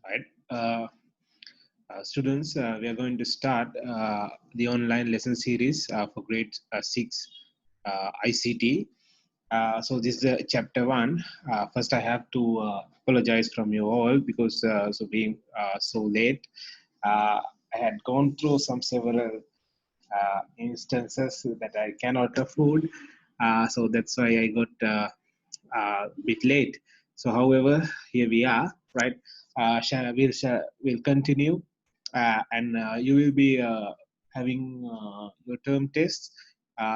Right. Students, we are going to start the online lesson series for grade 6 ICT. So this is chapter 1. First, I have to apologize from you all because so being so late. I had gone through some several instances that I cannot afford. So that's why I got bit late. So, however, here we are, right? We'll continue, and you will be having your term tests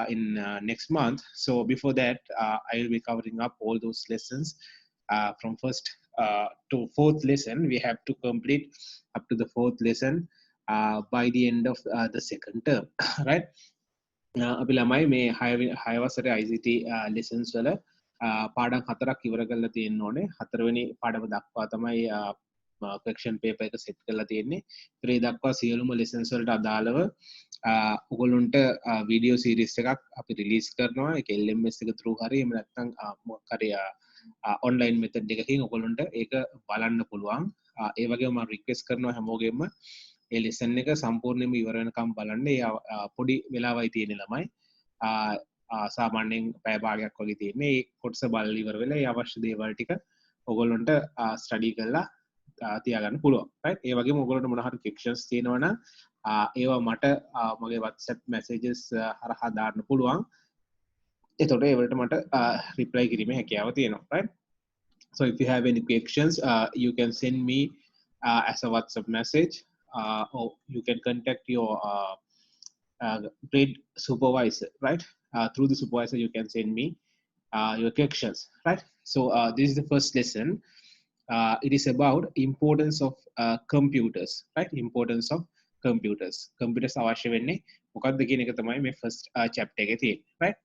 in next month. So, before that, I will be covering up all those lessons from first to fourth lesson. We have to complete up to the fourth lesson by the end of the second term, right? අපි ළමයි මේ 6 වසරේ ICT lessons වල පාඩම් 4ක් ඉවර කරලා තියෙන්න ඕනේ. 4 වෙනි පාඩම දක්වා තමයි question paper එක set කරලා තියෙන්නේ. ඒ දක්වා සියලුම lessons වලට අදාළව ඔයගොල්ලන්ට video series එකක් අපි release කරනවා. ඒක LMS එක through හරි එහෙම නැත්නම් මොකක් හරි online method එකකින් ඔයගොල්ලන්ට ඒක බලන්න පුළුවන්. ඒ වගේම මම request කරනවා හැමෝගෙම ඒ ලෙසන් එක සම්පූර්ණයෙන්ම ඉවර වෙනකම් බලන්න. ඒ පොඩි වෙලාවයි තියෙන ළමයි. සාමාන්‍යයෙන් පැය භාගයක් වගේ තියෙන්නේ. ඒ කොටස බලලා ඉවර වෙලා ඒ අවශ්‍ය දේවල් ටික ඔයගොල්ලන්ට ස්ටඩි කරලා තියාගන්න පුළුවන්. right? ඒ වගේම ඔයගොල්ලන්ට මොන හරි questions තියෙනවා නම් ඒවා මට මගේ WhatsApp messages හරහා දාන්න පුළුවන්. එතකොට ඒවලට මට reply කිරීමේ හැකියාව තියෙනවා. right? So if you have any questions, you can send me as a WhatsApp message. Or you can contact your grade supervisor, right? Through the supervisor, you can send me your questions, right? So this is the first lesson. It is about importance of computers, right? Importance of computers. Computers අවශ්‍ය වෙන්නේ මොකක්ද කියන එක තමයි මේ first chapter එකේ තියෙන්නේ, right?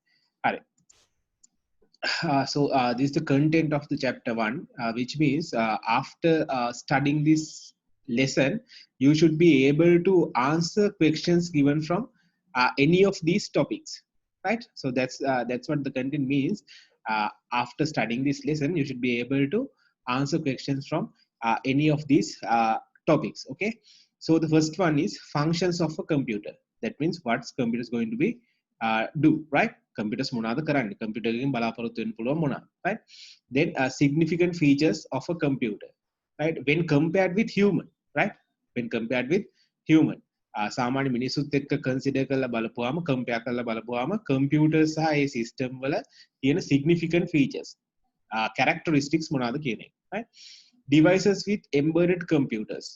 හරි. So this is the content of the chapter 1, which means after studying this lesson, you should be able to answer questions given from any of these topics, right? So that's what the content means. After studying this lesson, you should be able to answer questions from any of these topics. Okay, so the first one is functions of a computer. That means what's computer is going to be do, right? Computers මොනවාද කරන්නේ, computer එකකින් බලාපොරොත්තු වෙන්න පුළුවන් මොනවාද, right? Then significant features of a computer, right? When compared with human, right? When compared with human, සාමාන්‍ය මිනිසුත් එක්ක consider කරලා බලපුවාම compare කරලා බලපුවාම computer සහ ඒ system වල තියෙන significant features, characteristics මොනවාද කියන එක, right? Devices with embedded computers.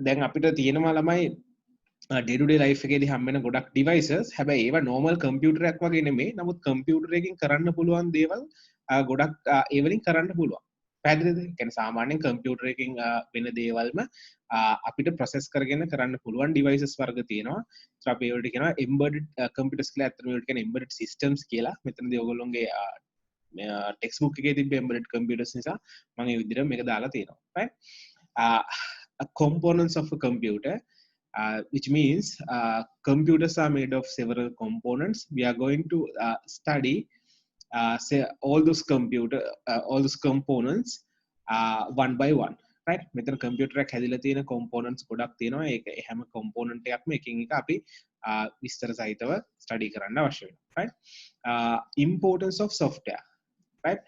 දැන් අපිට තියෙනවා ළමයි day to day life එකේදී හම් වෙන ගොඩක් devices. හැබැයි ඒවා normal computer එකක් වගේ නෙමෙයි. නමුත් computer එකකින් කරන්න පුළුවන් දේවල් ගොඩක් ඒ වලින් කරන්න පුළුවන්. පැහැදිලිද? ඒ කියන්නේ සාමාන්‍යයෙන් computer එකකින් වෙන දේවල්ම අපිට process කරගෙන කරන්න පුළුවන් devices වර්ග තියෙනවා. ඒත් අපි ඒවට කියනවා embedded computers කියලා. අතන ඒවට කියන්නේ embedded systems කියලා. මෙතනදී ඔයගොල්ලෝගේ textbook එකේ තිබ්බ embedded computers නිසා මම මේ විදිහට මේක දාලා තියෙනවා. right? Components of a computer. Which means computers are made of several components. We are going to study say all those components one by one, right? මෙතන computer එක හැදිලා තියෙන components ගොඩක් තියෙනවා. ඒක හැම component එකක්ම එකින් එක අපි විස්තර සහිතව study කරන්න අවශ්‍ය වෙනවා, right? Importance of software, right?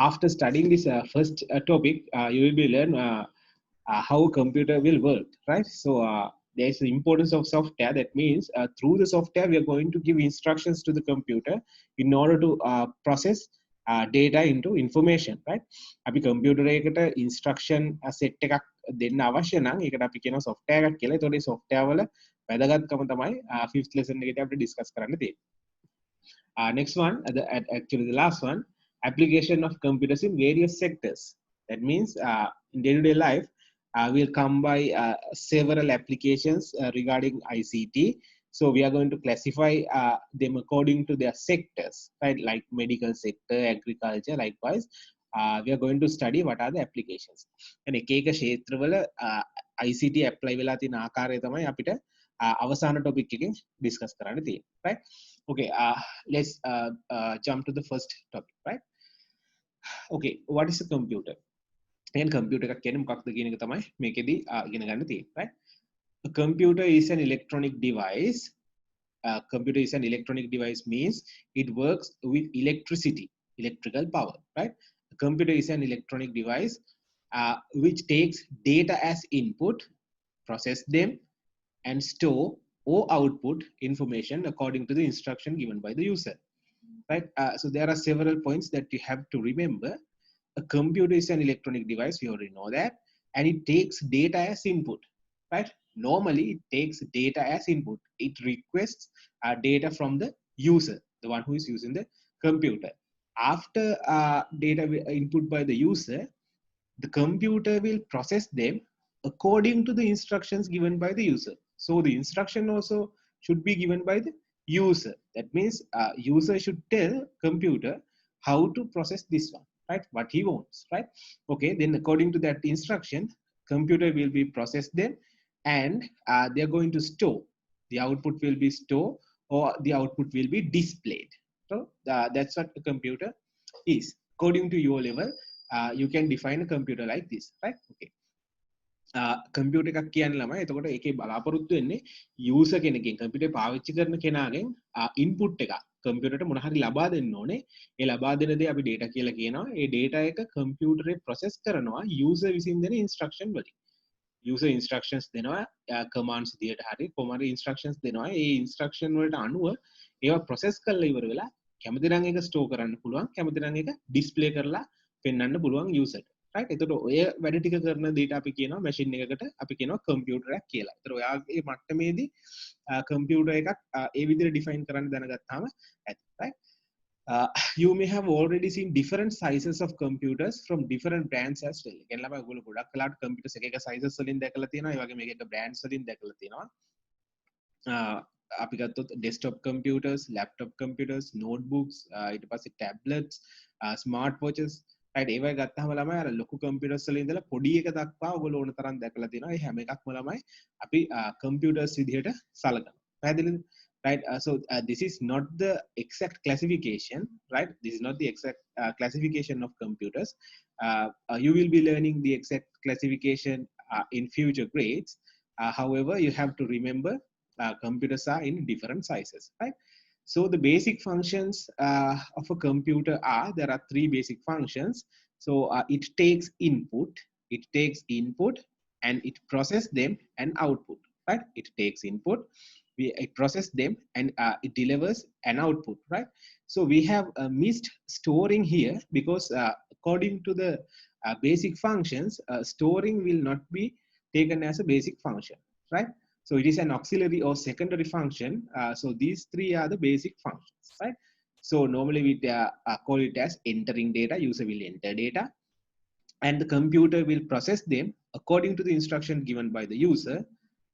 After studying this first topic, you will be learn how a computer will work, right? So there is the importance of software. That means through the software we are going to give instructions to the computer in order to process data into information, right? අපි computer එකකට instruction set එකක් දෙන්න අවශ්‍ය නම් ඒකට අපි කියනවා software එකක් කියලා. ඒතකොට මේ software වල වැදගත්කම තමයි fifth lesson එකේදී අපිට discuss කරන්න තියෙන්නේ. Next one, actually the last one, application of computers in various sectors. That means in day-to-day life we'll come by several applications regarding ICT. So we are going to classify them according to their sectors, right? Like medical sector, agriculture, likewise. We are going to study what are the applications. And එක එක ක්ෂේත්‍රවල ICT apply වෙලා තියෙන ආකාරය තමයි අපිට අවසාන topic එකෙන් discuss කරන්න තියෙන්නේ, right? Okay, let's jump to the first topic, right? Okay, what is a computer? and computer එකක් කියන්නේ මොකක්ද කියන එක තමයි මේකෙදි ඉගෙන ගන්න තියෙන්නේ, right? A computer is an electronic device. Computer is an electronic device means it works with electricity, electrical power, right? A computer is an electronic device which takes data as input, process them, and store or output information according to the instruction given by the user, right? So there are several points that you have to remember. A computer is an electronic device, we already know that, and it takes data as input, right? Normally it takes data as input. It requests data from the user, the one who is using the computer. After data input by the user, the computer will process them according to the instructions given by the user. So the instruction also should be given by the user. That means user should tell computer how to process this one, right? What he wants, right? Okay, then according to that instruction, computer will be processed them, and they are going to store. The output will be stored, or the output will be displayed. So that's what a computer is. According to your level, you can define a computer like this, right? Okay. Computer එකක් කියන්නේ ළමයි එතකොට ඒකේ බලාපොරොත්තු වෙන්නේ user කෙනකින් computer පාවිච්චි කරන කෙනාගෙන් input එකක් කම්පියුටරට මොන හරි ලබා දෙන්න ඕනේ. ඒ ලබා දෙන දේ අපි data කියලා කියනවා. ඒ data එක කම්පියුටරේ process කරනවා යූසර් විසින් දෙන instruction වලින්. user instructions දෙනවා commands විදියට හරි කොහොම හරි instructions දෙනවා. ඒ instruction වලට අනුව ඒවා process කරලා ඉවර වෙලා කැමති නම් ඒක store කරන්න පුළුවන්. කැමති නම් ඒක display කරලා පෙන්වන්න පුළුවන් user ට. right? එතකොට ඔය වැඩ ටික කරන data අපි කියනවා machine එකකට අපි කියනවා computer එකක් කියලා. ඒතර ඔයාගේ මට්ටමේදී computer එකක් ඒ විදිහට define කරන්න දැනගත්තාම ඇති. right? You may have already seen different sizes of computers from different brands as well. එකෙන් ළමයි ඔයගොල්ලෝ ගොඩක් කලාට computers එක එක sizes වලින් දැකලා තියෙනවා. ඒ වගේ මේක එක brands වලින් දැකලා තියෙනවා. අපි ගත්තොත් desktop computers, laptop computers, notebooks, ඊට පස්සේ tablets, smart watches, right? ඒවා ගත්තාම ළමයි අර ලොකු computers වලින් ඉඳලා පොඩි එක දක්වා ඔයගොල්ලෝ ඕන තරම් දැකලා තියෙනවා. ඒ හැම එකක්ම ළමයි අපි computers විදිහට සලකනවා. පැහැදිලිද? right? So this is not the exact classification, right? This is not the exact classification of computers. You will be learning the exact classification in future grades. However, you have to remember computers are in different sizes, right? So the basic functions of a computer are, there are three basic functions. So it takes input, and it processes them and output, right? It takes input, it processes them, and it delivers an output, right? So we have missed storing here because according to the basic functions, storing will not be taken as a basic function, right? So it is an auxiliary or secondary function. So these three are the basic functions, right? So normally we call it as entering data. User will enter data, and the computer will process them according to the instruction given by the user,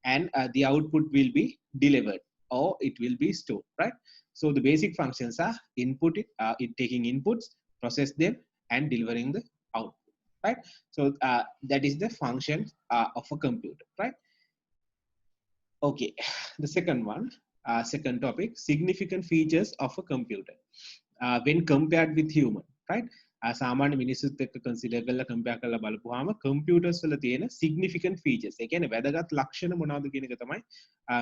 and the output will be delivered or it will be stored, right? So the basic functions are input, it taking inputs, process them, and delivering the output, right? So that is the function of a computer, right? Okay, the second one, second topic, significant features of a computer when compared with human, right? සාමාන්‍ය මිනිස්සුත් එක්ක consider කරලා compare කරලා බලපුවාම computers වල තියෙන significant features, ඒ කියන්නේ වැදගත් ලක්ෂණ මොනවද කියන එක තමයි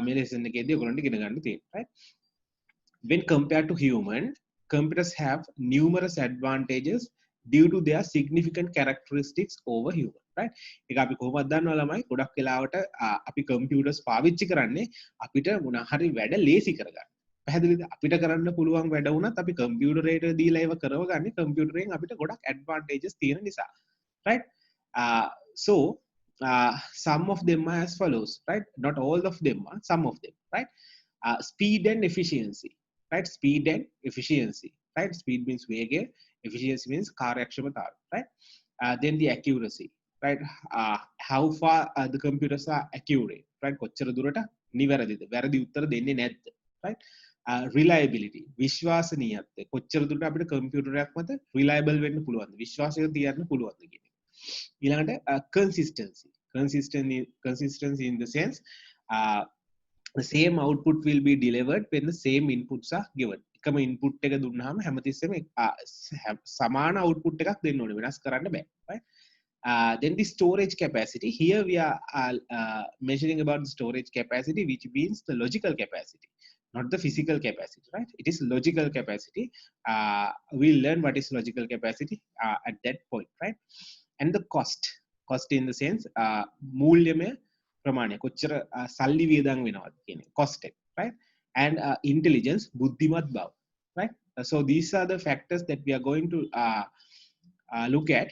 මේ ලෙසන් එකේදී ඔයගොල්ලන්ට ඉගෙන ගන්න තියෙන්නේ, right? When compared to human, computers have numerous advantages due to their significant characteristics over human, right? ඒක අපි කොහොමද දන්නව ළමයි? ගොඩක් වෙලාවට අපි කම්පියුටර්ස් පාවිච්චි කරන්නේ අපිට මොන හරි වැඩ ලේසි කරගන්න. පැහැදිලිද? අපිට කරන්න පුළුවන් වැඩ වුණත් අපි කම්පියුටරේට දීලා ඒව කරවගන්නේ කම්පියුටරෙන් අපිට ගොඩක් ඇඩ්වාන්ටේජස් තියෙන නිසා, right? So some of them are as follows, right? Not all of them are, some of them, right? Speed and efficiency, right? Speed and efficiency, right? Speed means වේගය, efficiency means කාර්යක්ෂමතාව, right? Then the accuracy, right? How far the computers are accurate, right? කොච්චර දුරට නිවැරදිද? වැරදි උත්තර දෙන්නේ නැද්ද, right? Reliability, විශ්වාසනීයත්වය, කොච්චර දුරට අපිට කම්පියුටරයක් මත reliable වෙන්න පුළුවන්ද? විශ්වාසය තියන්න පුළුවන්ද කියන එක. ඊළඟට consistency in the sense the same output will be delivered when the same inputs are given. එකම input එක දුන්නාම හැමතිස්සෙම සමාන output එකක් දෙන්න ඕනේ, වෙනස් කරන්න බෑ, right? Then the storage capacity. Here we are measuring about the storage capacity, which means the logical capacity, not the physical capacity, right? It is logical capacity. We'll learn what is logical capacity at that point, right? And the cost in the sense मूल्यමය ප්‍රමාණය කොච්චර සල්ලි වියදම් වෙනවද කියන cost එක, right? And intelligence බුද්ධිමත් බව, right? So these are the factors that we are going to look at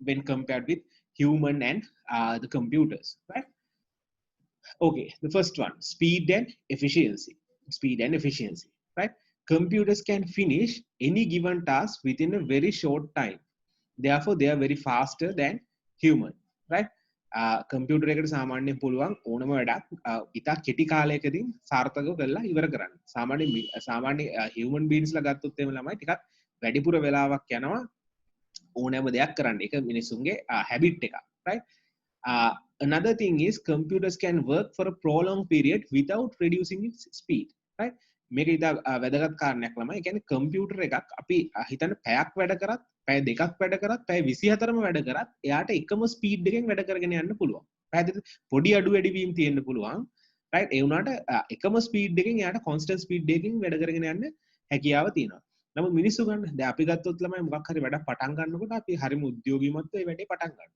when compared with human and the computers, right? Okay, the first one, speed and efficiency. Speed and efficiency, right? Computers can finish any given task within a very short time. Therefore they are very faster than human, right? Computer එකකට සාමාන්‍යයෙන් පුළුවන් ඕනම වැඩක් ඉතා කෙටි කාලයකදී සාර්ථකව කරලා ඉවර කරන්න. සාමාන්‍ය human beings ලා ගත්තොත් එහෙම ළමයි ටිකක් වැඩිපුර වෙලාවක් යනවා ඕනෑම දෙයක් කරන්න. ඒක මිනිසුන්ගේ habit එකක්, right? Another thing is computers can work for a prolonged period without reducing its speed, right? මේක ඉතා වැදගත් කාරණයක් ළමයි. ඒ කියන්නේ කම්පියුටර් එකක් අපි හිතන්න පැයක් වැඩ කරත්, පැය දෙකක් වැඩ කරත්, පැය 24ම වැඩ කරත් එයාට එකම ස්පීඩ් එකෙන් වැඩ කරගෙන යන්න පුළුවන්. පැහැදිලිද? පොඩි අඩු වැඩි වීම තියෙන්න පුළුවන්, right? ඒ වුණාට එකම ස්පීඩ් එකෙන් එයාට constant ස්පීඩ් එකකින් වැඩ කරගෙන යන්න හැකියාව තියෙනවා. නමුත් මිනිස්සු ගන්න දැන් අපි ගත්තොත් ළමයි මොකක් හරි වැඩක් පටන් ගන්නකොට අපි හරිම උද්‍යෝගීමත්ව ඒ වැඩේ පටන් ගන්නවා.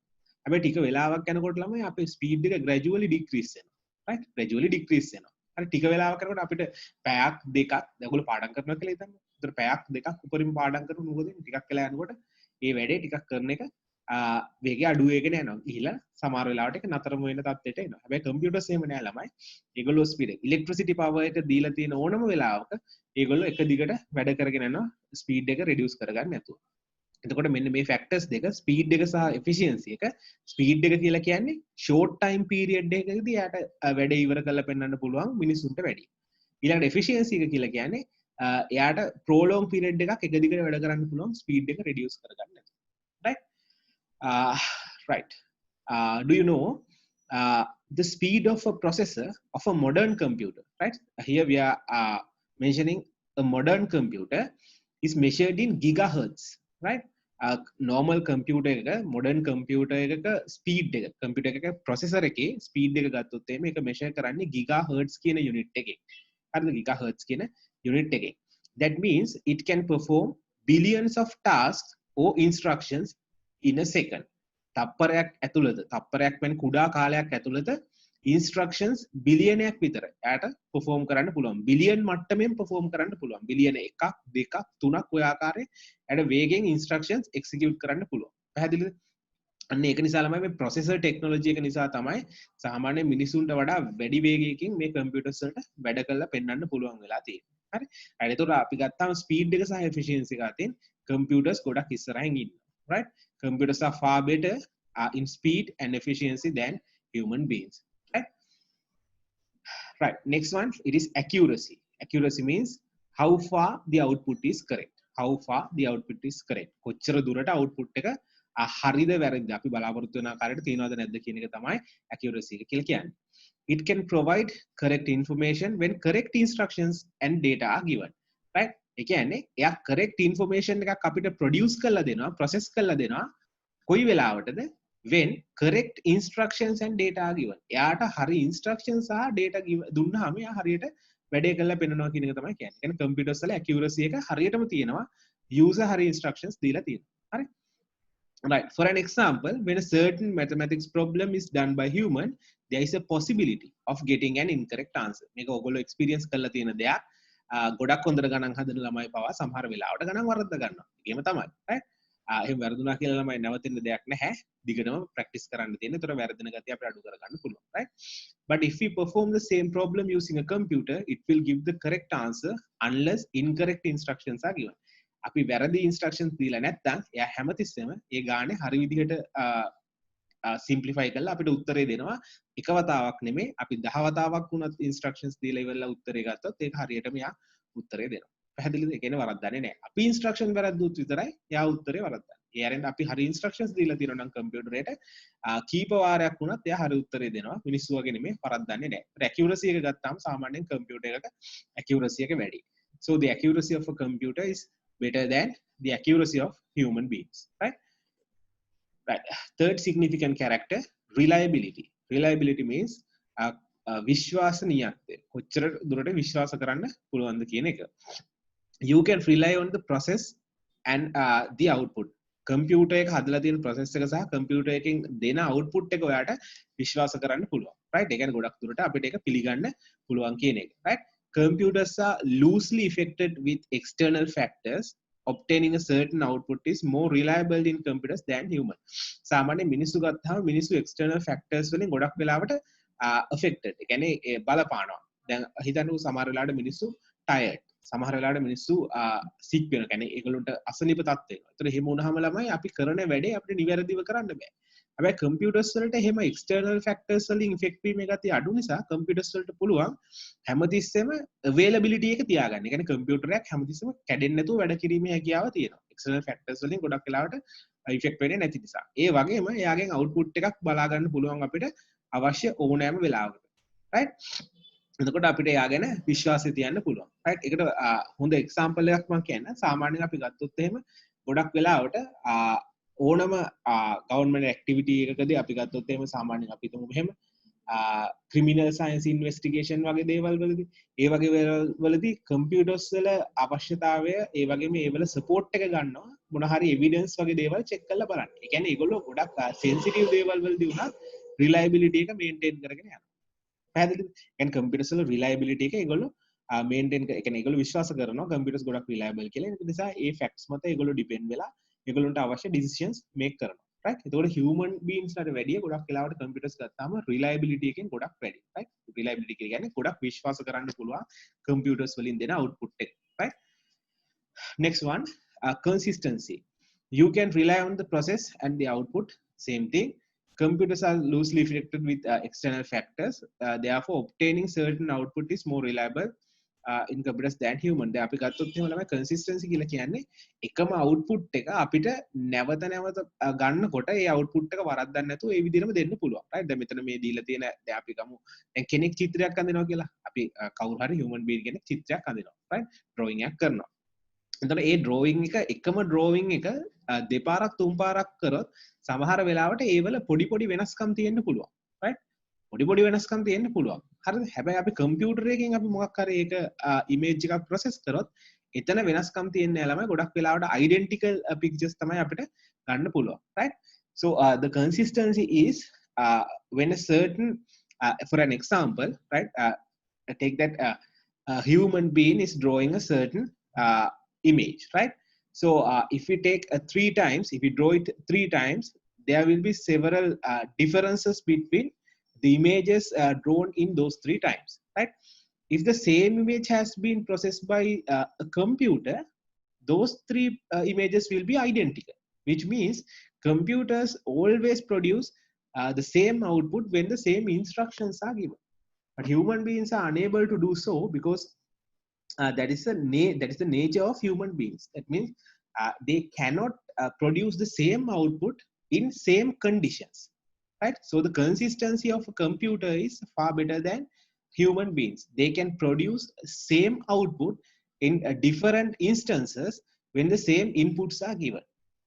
හැබැයි ටික වෙලාවක් යනකොට ළමයි අපේ ස්පීඩ් එක gradually decrease වෙනවා, right? gradually decrease වෙනවා. හරි ටික වෙලාවක් කරනකොට අපිට පැයක් දෙකක් දැන් පාඩම් කරනවා කියලා හිතන්න. ඒතර පැයක් දෙකක් උඩරින් පාඩම් කරනකොට මොකද වෙන්නේ? ටිකක් වෙලා යනකොට මේ වැඩේ ටිකක් කරන එක වේගය අඩු වෙගෙන යනවා. ගිහිලා සමහර වෙලාවට ඒක නතරම වෙන තත්ත්වයට එනවා. හැබැයි කම්පියුටර්ස් එහෙම නෑ ළමයි. ඒගොල්ලෝ ස්පීඩ් එක ඉලෙක්ට්‍රිසිටි පවර් එක දීලා තියෙන ඕනම වෙලාවක ඒගොල්ලෝ එක දිගට වැඩ කරගෙන යනවා ස්පීඩ් එක රිඩියුස් කරගන්න නැතුව. එතකොට මෙන්න මේ ෆැක්ටර්ස් දෙක ස්පීඩ් එක සහ එෆිෂියන්සි එක. ස්පීඩ් එක කියලා කියන්නේ ෂෝට් ටයිම් පීරියඩ් එකකදී යාට වැඩ ඉවර කරලා පෙන්වන්න පුළුවන් මිනිසුන්ට වැඩි. ඊළඟට එෆිෂියන්සි එක කියලා කියන්නේ එයාට ප්‍රෝලොංග් පීරියඩ් එකක් එක දිගට වැඩ කරන්න පුළුවන් ස්පීඩ් එක රිඩියුස් කරගන්න නැතුව. Right. Do you know the speed of a processor of a modern computer, right? Here we are mentioning a modern computer is measured in gigahertz, right? Normal computer එක modern computer එකක speed එක computer එකක processor එකේ speed එක ගත්තොත් එimhe ඒක measure කරන්නේ gigahertz කියන unit එකෙන්. හරිද? gigahertz කියන unit එකෙන්. That means it can perform billions of tasks or instructions in a second. තප්පරයක් ඇතුළත තප්පරයක් වෙන කුඩා කාලයක් ඇතුළත instructions බිලියනයක් විතර එයාට perform කරන්න පුළුවන්. බිලියන් මට්ටමින් perform කරන්න පුළුවන්. බිලියන 1ක් 2ක් 3ක් ඔය ආකාරයේ එයාට වේගෙන් instructions execute කරන්න පුළුවන්. පැහැදිලිද? අන්න ඒක නිසා ළමයි මේ processor technology එක නිසා තමයි සාමාන්‍ය මිනිසුන්ට වඩා වැඩි වේගයකින් මේ computers වලට වැඩ කරලා පෙන්වන්න පුළුවන් වෙලා තියෙන්නේ. හරි? ඒතකොට අපි ගත්තාම speed එක සහ efficiency එක අතින් computers ගොඩක් ඉස්සරහින් ඉන්නවා. Right? Computers are far better in speed and efficiency than human beings. Right? Right. Next one, it is accuracy. Accuracy means how far the output is correct. How far the output is correct. කොච්චර දුරට output එක හරිද වැරදිද අපි බලාපොරොත්තු වෙන ආකාරයට තියෙනවද නැද්ද කියන එක තමයි accuracy එක කියලා කියන්නේ. It can provide correct information when correct instructions and data are given. Right? ඒ කියන්නේ එයා correct information එකක් අපිට produce කරලා දෙනවා, process කරලා දෙනවා. කොයි වෙලාවටද? when correct instructions and data are given. එයාට හරි instructions සහ data දුන්නාම එයා හරියට වැඩේ කරලා පෙන්නනවා කියන එක තමයි කියන්නේ. කියන්නේ computers වල accuracy එක හරියටම තියෙනවා. user හරි instructions දීලා තියෙනවා. හරි? Right. For an example, when a certain mathematics problem is done by human, there is a possibility of getting an incorrect answer. මේක ඔයගොල්ලෝ experience කරලා තියෙන දෙයක්. ගොඩක් හොඳට ගණන් හදන ළමයි පවා සමහර වෙලාවට ගණන් වරද්ද ගන්නවා. ඒකම තමයි. right? එහෙම වැරදුනා කියලා ළමයි නැවතින්න දෙයක් නැහැ. දිගටම ප්‍රැක්ටිස් කරන්න තියෙන. ඒතර වැරදින ගතිය අපිට අඩු කරගන්න පුළුවන්. right? But if we perform the same problem using a computer, it will give the correct answer unless incorrect instructions are given. අපි වැරදි instructions දීලා නැත්නම් එයා හැමතිස්සෙම ඒ ගානේ හරි විදිහට simplify කරලා අපිට උත්තරේ දෙනවා. එක වතාවක් නෙමෙයි අපි 10 වතාවක් වුණත් instructions දීලා ඉවරලා උත්තරේ ගත්තොත් ඒක හරියටම එයා උත්තරේ දෙනවා. පැහැදිලිද? ඒ කියන්නේ වරද්දන්නේ නැහැ. අපි instruction වැරද්දුත් විතරයි එයා උත්තරේ වරද්දන්නේ. ඒ අරින්ද අපි හරි instructions දීලා තියෙනවා නම් කම්පියුටර් එකට කීප වාරයක් වුණත් එයා හරි උත්තරේ දෙනවා. මිනිස්සු වගේ නෙමෙයි වරද්දන්නේ නැහැ. ඒත් accuracy එක ගත්තාම සාමාන්‍යයෙන් කම්පියුටර් එකක accuracy එක වැඩි. So the accuracy of a computer is better than the accuracy of human beings, right? right. Third significant character, reliability. Reliability means විශ්වාසනීයත්වය. කොච්චර දුරට විශ්වාස කරන්න පුළුවන්ද කියන එක. You can rely on the process and the output. Computer එක හදලා තියෙන process එක සහ කම්පියුටර් එකෙන් දෙන output එක ඔයාට විශ්වාස කරන්න පුළුවන්. right? ඒ කියන්නේ ගොඩක් දුරට අපිට ඒක පිළිගන්න පුළුවන් කියන එක. right? Computers are loosely affected with external factors. Obtaining a certain output is more reliable in computers than human. සාමාන්‍ය මිනිස්සු ගත්තාම මිනිස්සු external factors වලින් ගොඩක් වෙලාවට affected. ඒ කියන්නේ බලපානවා. දැන් හිතන්නකෝ සමහර වෙලාවට මිනිස්සු tired. සමහර වෙලාවට මිනිස්සු sick වෙනවා. කියන්නේ ඒගොල්ලන්ට අසනීප තත්ත්ව වෙනවා. ඒතර එහෙම වුණාම ළමයි අපි කරන වැඩේ අපිට නිවැරදිව කරන්න බෑ. හැබැයි computers වලට එහෙම external factors වලින් effect වීමේ ගතිය අඩු නිසා computers වලට පුළුවන් හැමතිස්සෙම availability එක තියාගන්න. ඒ කියන්නේ computer එකක් හැමතිස්සෙම කැඩෙන්නේ නැතුව වැඩ කිරීමේ හැකියාව තියෙනවා. external factors වලින් ගොඩක් වෙලාවට effect වෙන්නේ නැති නිසා. ඒ වගේම එයාගෙන් output එකක් බලා ගන්න පුළුවන් අපිට අවශ්‍ය ඕනෑම වෙලාවකට. right? එතකොට අපිට එයා ගැන විශ්වාසය තියන්න පුළුවන්. right? ඒකට හොඳ example එකක් මම කියන්න. සාමාන්‍යයෙන් අපි ගත්තොත් එහෙම ගොඩක් වෙලාවට ඕනම government activity එකකදී අපි ගත්තොත් එහෙම සාමාන්‍යයෙන් අපි හිතමු මෙහෙම criminal science investigation වගේ දේවල් වලදී ඒ වගේ වලදී computers වල අවශ්‍යතාවය ඒ වගේම ඒ වල support එක ගන්නවා මොන හරි evidence වගේ දේවල් check කරලා බලන්න. ඒ කියන්නේ ඒගොල්ලෝ ගොඩක් sensitive දේවල් වලදී උනත් reliability එක maintain කරගෙන යනවා. පැහැදිලිද? කියන්නේ computers වල reliability එක ඒගොල්ලෝ maintain ඒ කියන්නේ ඒගොල්ලෝ විශ්වාස කරනවා computers ගොඩක් reliable කියලා. ඒක නිසා ඒ facts මත ඒගොල්ලෝ depend වෙලා ඒගොල්ලන්ට අවශ්‍ය decisions make කරනවා. right? එතකොට human beings ලාට වැඩිය ගොඩක් වෙලාවට computers ගත්තාම reliability එකෙන් ගොඩක් වැඩි. right? reliability කියන්නේ ගොඩක් විශ්වාස කරන්න පුළුවන් computers වලින් දෙන output එක. right? Next one, consistency. You can rely on the process and the output. Same thing. Computers are loosely affected with external factors. Therefore, obtaining certain output is more reliable in computers than human. දැන් අපි ගත්තොත් එහෙම ළමයි consistency කියලා කියන්නේ එකම output එක අපිට නැවත නැවත ගන්නකොට ඒ output එක වරද්දන්න නැතුව ඒ විදිහටම දෙන්න පුළුවන්. right? දැන් මෙතන මේ දීලා තියෙන දැන් අපි ගමු දැන් කෙනෙක් චිත්‍රයක් අඳිනවා කියලා. අපි කවුරු හරි human being කෙනෙක් චිත්‍රයක් අඳිනවා. right? drawing එකක් කරනවා. එතකොට ඒ drawing එක එකම drawing එක දෙපාරක් තුන් පාරක් කරොත් සමහර වෙලාවට ඒවල පොඩි පොඩි වෙනස්කම් තියෙන්න පුළුවන්. right? පොඩි පොඩි වෙනස්කම් තියෙන්න පුළුවන්. හරිද? හැබැයි අපි කම්පියුටර් එකකින් අපි මොකක් හරි ඒක image එකක් process කරොත් එතන වෙනස්කම් තියෙන්නේ නැහැ ළමයි. ගොඩක් වෙලාවට identical pictures තමයි අපිට ගන්න පුළුවන්. right? So the consistency is when a certain for an example, right? Take that a human being is drawing a certain image, right? So if we take 3 times, if we draw it 3 times, there will be several differences between the images drawn in those 3 times, right? If the same image has been processed by a computer, those 3 images will be identical, which means computers always produce the same output when the same instructions are given. But human beings are unable to do so because that is the nature of human beings. That means they cannot produce the same output in same conditions, right? So the consistency of a computer is far better than human beings. They can produce same output in different instances when the same inputs are given,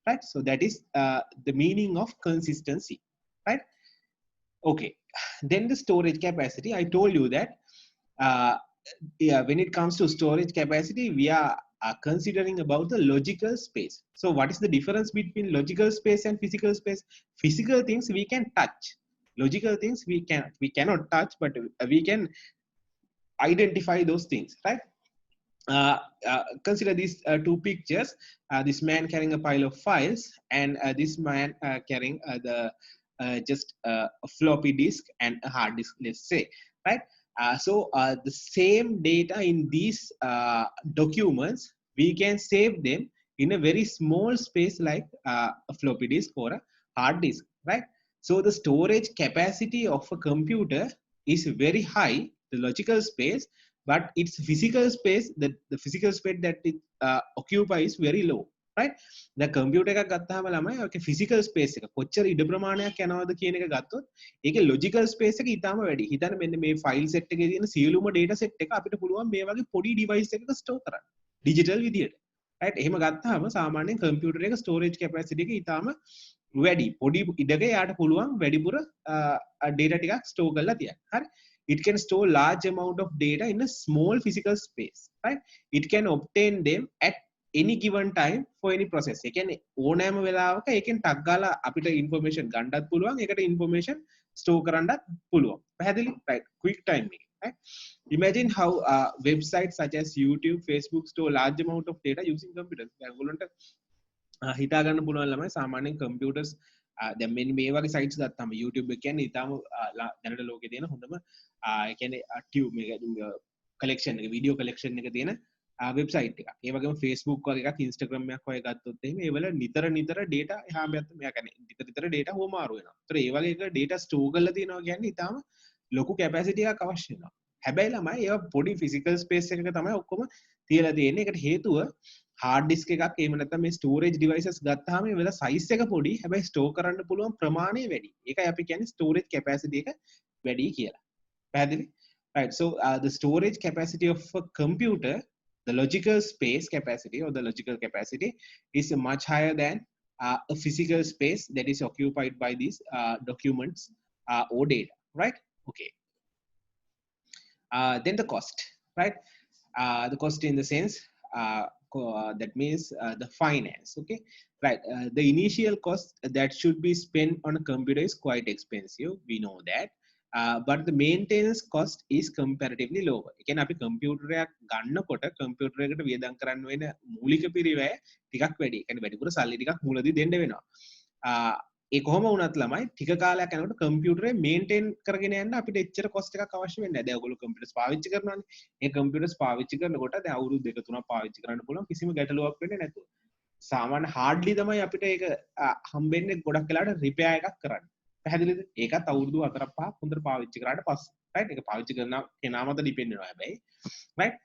right? So that is the meaning of consistency, right? Okay, then the storage capacity. I told you that yeah, when it comes to storage capacity, we are considering about the logical space. So what is the difference between logical space and physical space? Physical things we can touch, logical things we cannot touch, but we can identify those things, right? Consider these 2 pictures, this man carrying a pile of files and this man carrying the just a floppy disk and a hard disk, let's say, right? So the same data in these documents, we can save them in a very small space like a floppy disk or a hard disk, right? So the storage capacity of a computer is very high, the logical space, but its physical space, the physical space that it occupies is very low, right? The computer එකක් ගත්තාම ළමයි ඔකේ physical space එක කොච්චර ඉඩ ප්‍රමාණයක් යනවද කියන එක ගත්තොත් ඒකේ logical space එක ඊටාම වැඩි. හිතන්න මෙන්න මේ file set එකේ තියෙන සියලුම data set එක අපිට පුළුවන් මේ වගේ පොඩි device එකක store කරන්න. digital විදියට. right? එහෙම ගත්තාම සාමාන්‍යයෙන් computer එක storage capacity එක ඊටාම වැඩි පොඩි ඉඩක යාට පුළුවන් වැඩිපුර data ටිකක් store කරලා තියන්න. හරි. It can store large amount of data in a small physical space, right? It can obtain them at any given time for any process. ඒ කියන්නේ ඕනෑම වෙලාවක ඒකෙන් ටක් ගාලා අපිට information ගන්නත් පුළුවන්, ඒකට information store කරන්නත් පුළුවන්. පැහැදිලි? Right. Quick time එකේ. Right? Imagine how websites such as YouTube, Facebook store large amount of data using computers. දැන් ඔයගොල්ලන්ට හිතා ගන්න පුළුවන් ළමයි සාමාන්‍යයෙන් computers දැන් මේ වගේ sites ගත්තාම YouTube එක කියන්නේ ඊටම දැනට ලෝකේ තියෙන හොඳම ඒ කියන්නේ tube මේක collection එක video collection එක තියෙන website එකක්. ඒ වගේම Facebook වගේ එකක් Instagram එකක් වගේ ගත්තොත් එහෙම ඒවල නිතර data එහා මෙයා කියන්නේ නිතර data හොමාරු වෙනවා. ඒතර ඒ වගේ එක data store කරලා තියෙනවා කියන්නේ ඊටම ලොකු capacity එකක් අවශ්‍ය වෙනවා. හැබැයි ළමයි ඒවා පොඩි physical space එකක තමයි ඔක්කොම තියලා තියෙන්නේ. ඒකට හේතුව hard disk එකක් එහෙම නැත්නම් මේ storage devices ගත්තාම ඒ වෙලාව size එක පොඩි හැබැයි store කරන්න පුළුවන් ප්‍රමාණය වැඩි. ඒකයි අපි කියන්නේ storage capacity එක වැඩි කියලා. පැහැදිලි? Right. So the storage capacity of a computer, the logical space capacity or the logical capacity is much higher than a physical space that is occupied by these documents or data. Right? Okay. Then the cost. Right? The cost in the sense that means the finance. Okay, right. The initial cost that should be spent on a computer is quite expensive, we know that, but the maintenance cost is comparatively lower. Again අපි computer එකක් ගන්නකොට computer එකට වියදම් කරන්න වෙන මූලික පිරිවැය ටිකක් වැඩි. ඒ කියන්නේ වැඩිපුර සල්ලි ටිකක් මුලදී දෙන්න වෙනවා. ඒ කොහොම වුණත් ළමයි ටික කාලයක් යනකොට කම්පියුටර් එක මේන්ටේන් කරගෙන යන්න අපිට එච්චර කොස්ට් එකක් අවශ්‍ය වෙන්නේ නැහැ. දැන් ඔයගොල්ලෝ කම්පියුටර්ස් පාවිච්චි කරනවානේ. මේ කම්පියුටර්ස් පාවිච්චි කරනකොට දැන් අවුරුදු 2-3ක් පාවිච්චි කරන්න පුළුවන් කිසිම ගැටලුවක් වෙන්නේ නැතුව. සාමාන්‍ය හાર્ඩ්ලි තමයි අපිට ඒක හම්බෙන්නේ ගොඩක් වෙලාවට රිපෙයාර් එකක් කරන්න. පැහැදිලිද? ඒකත් අවුරුදු 4-5ක් හොඳට පාවිච්චි කරාට පස්සේ. right? ඒක පාවිච්චි කරන කෙනා මත ඩිපෙන්ඩ් වෙනවා හැබැයි. right?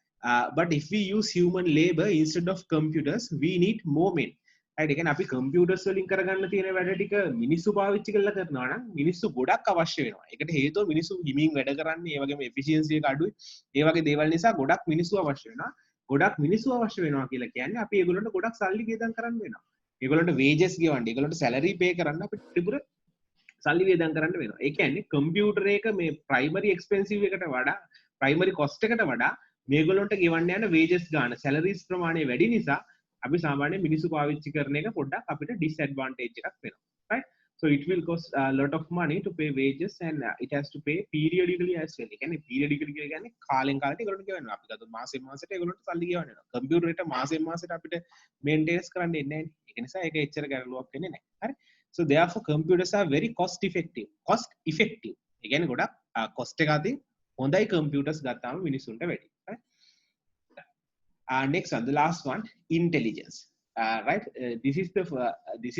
But if we use human labor instead of computers, we need more men. right? එකන අපි කම්පියුටර්ස් වලින් කරගන්න තියෙන වැඩ ටික මිනිස්සු පාවිච්චි කරලා කරනවා නම් මිනිස්සු ගොඩක් අවශ්‍ය වෙනවා. ඒකට හේතුව මිනිස්සු හිමින් වැඩ කරන්නේ, ඒ වගේම efficiency එක අඩුයි. ඒ වගේ දේවල් නිසා ගොඩක් මිනිස්සු අවශ්‍ය වෙනවා. ගොඩක් මිනිස්සු අවශ්‍ය වෙනවා කියලා කියන්නේ අපි ඒගොල්ලන්ට ගොඩක් සල්ලි වියදම් කරන්න වෙනවා. ඒගොල්ලන්ට wages ගෙවන්න, ඒගොල්ලන්ට salary pay කරන්න අපි ත්‍රිපුර සල්ලි වියදම් කරන්න වෙනවා. ඒ කියන්නේ කම්පියුටර් එක මේ primary expensive එකට වඩා primary cost එකට වඩා මේගොල්ලන්ට ගෙවන්න යන wages ගන්න salaries ප්‍රමාණය වැඩි නිසා අපි සාමාන්‍ය මිනිස්සු පාවිච්චි කරන එක පොඩ්ඩක් අපිට disadvantage එකක් වෙනවා. right? So it will cost a lot of money to pay wages and it has to pay periodically as well. ඒ කියන්නේ periodically කියන්නේ කාලෙන් කාලට ඒගොල්ලන්ට ගෙවනවා. අපි ගත්තොත් මාසෙන් මාසෙට ඒගොල්ලන්ට සල්ලි ගෙවන්න වෙනවා. කම්පියුටර් එකට මාසෙන් මාසෙට අපිට මේන්ටේනන්ස් කරන්න එන්නේ නැහැ. ඒක නිසා ඒක එච්චර ගැටලුවක් වෙන්නේ නැහැ. හරි? So therefore computers are very cost effective. ඒ කියන්නේ ගොඩක් cost එක අතින් හොඳයි computers ගත්තාම මිනිස්සුන්ට වැඩි. right? Next one, the last one, intelligence. Right? This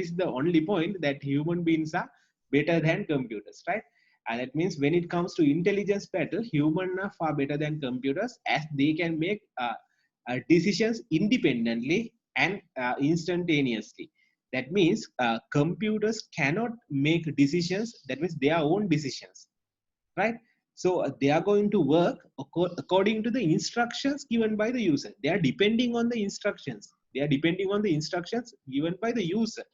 is the only point that human beings are better than computers. Right? And that means when it comes to intelligence battle, humans are far better than computers as they can make decisions independently and instantaneously. That means computers cannot make decisions. That means their own decisions. Right? So they are going to work according to the instructions given by the user. They are depending on the instructions. They are depending on the instructions given by the user.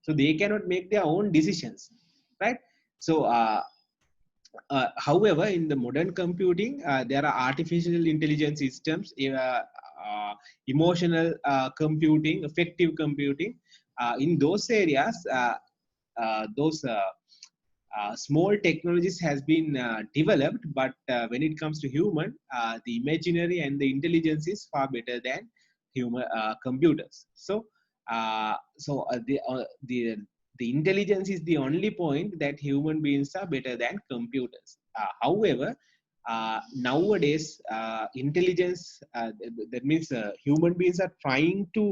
So they cannot make their own decisions. Right? So however, in the modern computing, there are artificial intelligence systems, emotional computing, effective computing. In those areas, small technologies has been developed, but when it comes to human, the imaginary and the intelligence is far better than human computers. So the intelligence is the only point that human beings are better than computers. However, nowadays intelligence, that means human beings are trying to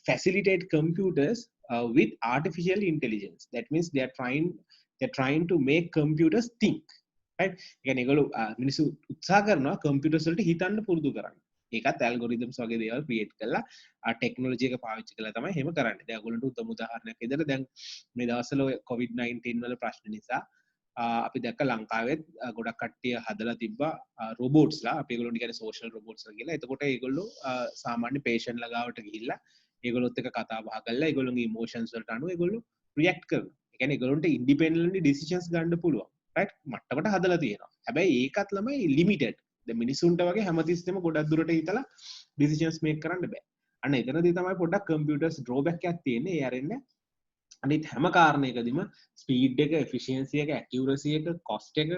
facilitate computers with artificial intelligence. That means they're trying to make computers think. Right? කියන්නේ ඒගොල්ලෝ මිනිස්සු උත්සාහ කරනවා computers වලට හිතන්න පුරුදු කරන්න. ඒකත් algorithms වගේ දේවල් create කරලා ටෙක්නොලොජි එක පාවිච්චි කරලා තමයි එහෙම කරන්නේ. දැන් ඔයගොල්ලන්ට උත්තම උදාහරණයක් විදිහට දැන් මේ දවස්වල ඔය COVID-19 වල ප්‍රශ්න නිසා අපි දැක්ක ලංකාවෙත් ගොඩක් කට්ටිය හදලා තිබ්බා robots ලා. අපි ඒගොල්ලන්ට කියන්නේ social robots කියලා. එතකොට ඒගොල්ලෝ සාමාන්‍ය patient ලා ගාවට ගිහිල්ලා ඒගොල්ලොත් එක්ක කතා බහ කරලා ඒගොල්ලෝගේ ඉමෝෂන්ස් වලට අනුව ඒගොල්ලෝ රියැක්ට් කරනවා. ඒ කියන්නේ ඒගොල්ලන්ට ඉන්ඩිපෙන්ඩන්ට්ලි ඩිසිෂන්ස් ගන්න පුළුවන්. රයිට්? මට්ටමට හදලා තියෙනවා. හැබැයි ඒකත් ළමයි ලිමිටඩ්. දැන් මිනිසුන්ට වගේ හැමතිස්සෙම ගොඩක් දුරට හිතලා ඩිසිෂන්ස් මේක් කරන්න බෑ. අන්න එතනදී තමයි පොඩ්ඩක් කම්පියුටර්ස් ඩ්‍රෝබැක් එකක් තියෙන්නේ. ඒ අරින්න අනිත් හැම කාරණයකදීම ස්පීඩ් එක, එෆිෂියන්සි එක, ඇකියුරසි එක, කොස්ට් එක,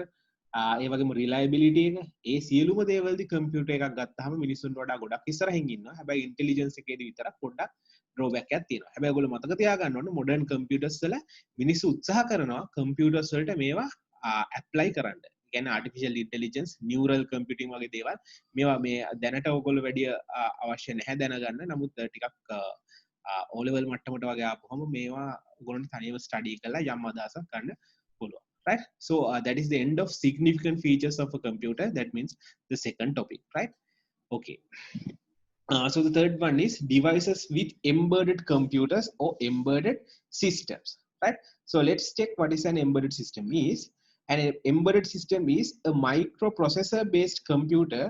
ඒ වගේම රිලයබිලිටි එක, ඒ සියලුම දේවල්දී කම්පියුටර් එකක් ගත්තාම මිනිස්සුන්ට වඩා ගොඩක් ඉස්සරහින් ඉන්නවා. හැබැයි ඉන්ටෙලිජන්ස් එකේදී විතරක් පොඩ්ඩක් ඩ්‍රෝබැක් එකක් තියෙනවා. හැබැයි ඔයගොල්ලෝ මතක තියාගන්න ඕනේ මොඩර්න් කම්පියුටර්ස් වල මිනිස්සු උත්සාහ කරනවා කම්පියුටර්ස් වලට මේවා ඇප්ලයි කරන්න. කියන්නේ ආටිෆිෂල් ඉන්ටෙලිජන්ස්, නියුරල් කම්පියුටිං වගේ දේවල් මේවා මේ දැනට ඔයගොල්ලෝ වැඩි අවශ්‍ය නැහැ දැනගන්න. නමුත් ටිකක් O level මට්ටමට වගේ ආපුවම මේවා ඔයගොල්ලන්ට තනියම ස්ටඩි කරලා යම් අදහසක් ගන්න පුළුවන්. Right? So that is the end of significant features of a computer. That means the second topic, right? Okay. So the third one is devices with embedded computers or embedded systems, right? So let's check what is an embedded system is. An embedded system is a microprocessor based computer.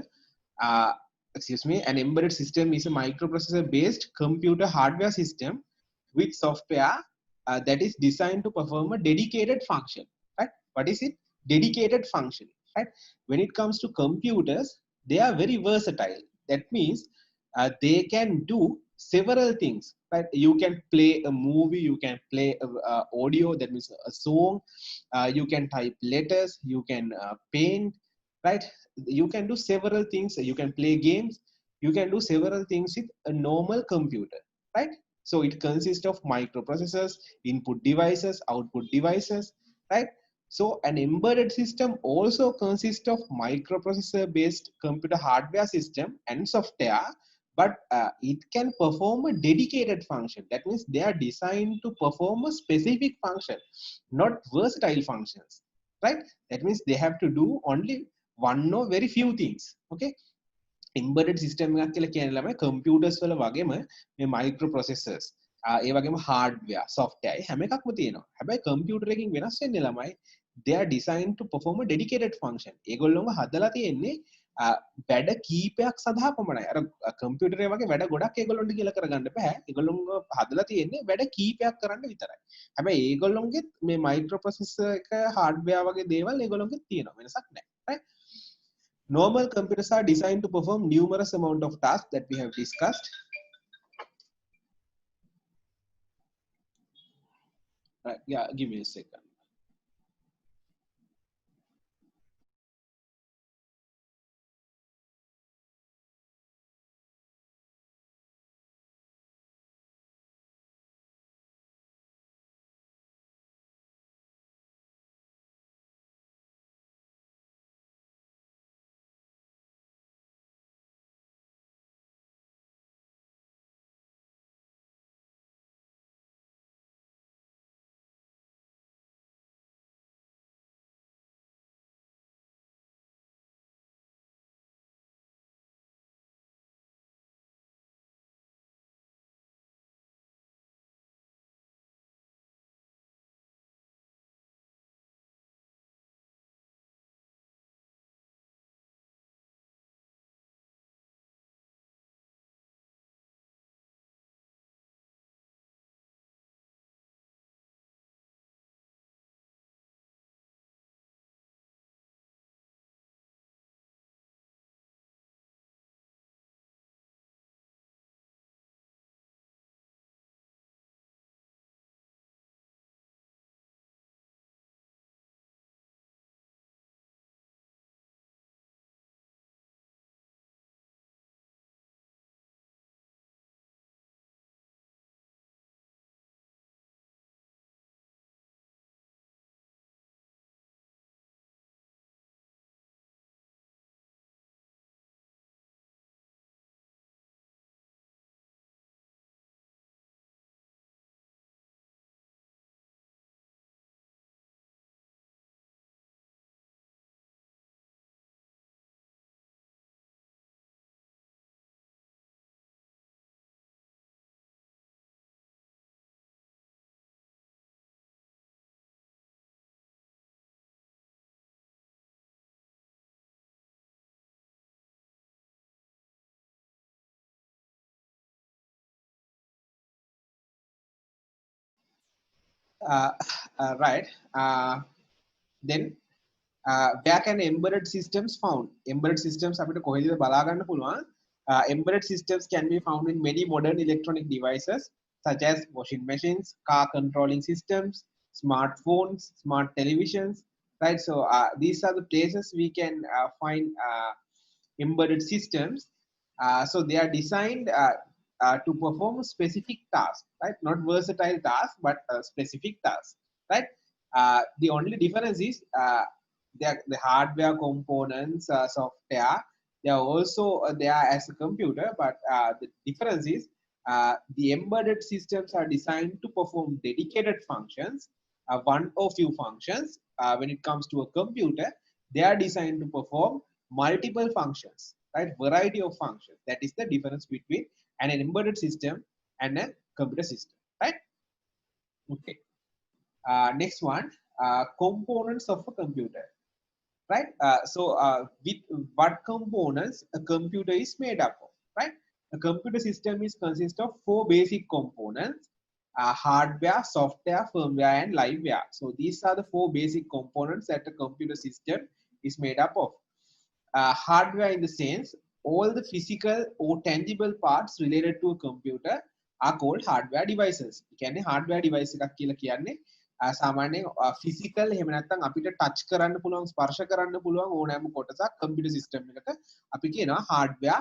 uh, Excuse me, an embedded system is a microprocessor based computer hardware system with software that is designed to perform a dedicated function, right? What is it? Dedicated function, right? When it comes to computers, they are very versatile. That means they can do several things, right? You can play a movie, you can play audio, that means a song, you can type letters, you can paint, right? You can do several things, you can play games, you can do several things with a normal computer, right? So it consists of microprocessors, input devices, output devices, right? So an embedded system also consists of microprocessor based computer hardware system and software, but it can perform a dedicated function. That means they are designed to perform a specific function, not versatile functions, right? That means they have to do only one or very few things. Okay. embedded system එකක් කියලා කියන්නේ ළමයි computers වල වගේම මේ microprocessors ඒ වගේම hardware software හැම එකක්ම තියෙනවා. හැබැයි computer එකකින් වෙනස් වෙන්නේ ළමයි they are designed to perform a dedicated function. ඒගොල්ලෝම හදලා තියෙන්නේ වැඩ කීපයක් සඳහා පමණයි. අර computer එක වගේ වැඩ ගොඩක් ඒගොල්ලොන්ට කියලා කරගන්න බෑ. ඒගොල්ලොම හදලා තියෙන්නේ වැඩ කීපයක් කරන්න විතරයි. හැබැයි ඒගොල්ලොන්ගෙත් මේ microprocessor එක hardware වගේ දේවල් ඒගොල්ලොන්ගෙත් තියෙනවා. වෙනසක් නැහැ. right? Normal computers are designed to perform numerous amount of tasks that we have discussed. Right, yeah, give me a second. uh, right. Then where can embedded systems found? Embedded systems අපිට කොහෙද බලා ගන්න පුළුවන්? Embedded systems can be found in many modern electronic devices such as washing machines, car controlling systems, smartphones, smart televisions, right? So these are the places we can find embedded systems. So they are designed to perform specific tasks, right? Not versatile tasks, but specific tasks, right? The only difference is the hardware components, software. They are also there as a computer, but the difference is the embedded systems are designed to perform dedicated functions, one or few functions. When it comes to a computer, they are designed to perform multiple functions, right? Variety of functions. That is the difference between an embedded system and a computer system, right? Okay. Next one, components of a computer, right? With what components a computer is made up of, right? A computer system is consist of four basic components: hardware, software, firmware, and liveware. So these are the four basic components that a computer system is made up of. Hardware in the sense all the physical or tangible parts related to a computer are called hardware devices. කියන්නේ hardware device එකක් කියලා කියන්නේ සාමාන්‍යයෙන් physical එහෙම නැත්නම් අපිට touch කරන්න පුළුවන් ස්පර්ශ කරන්න පුළුවන් ඕනෑම කොටසක් computer system එකට අපි කියනවා hardware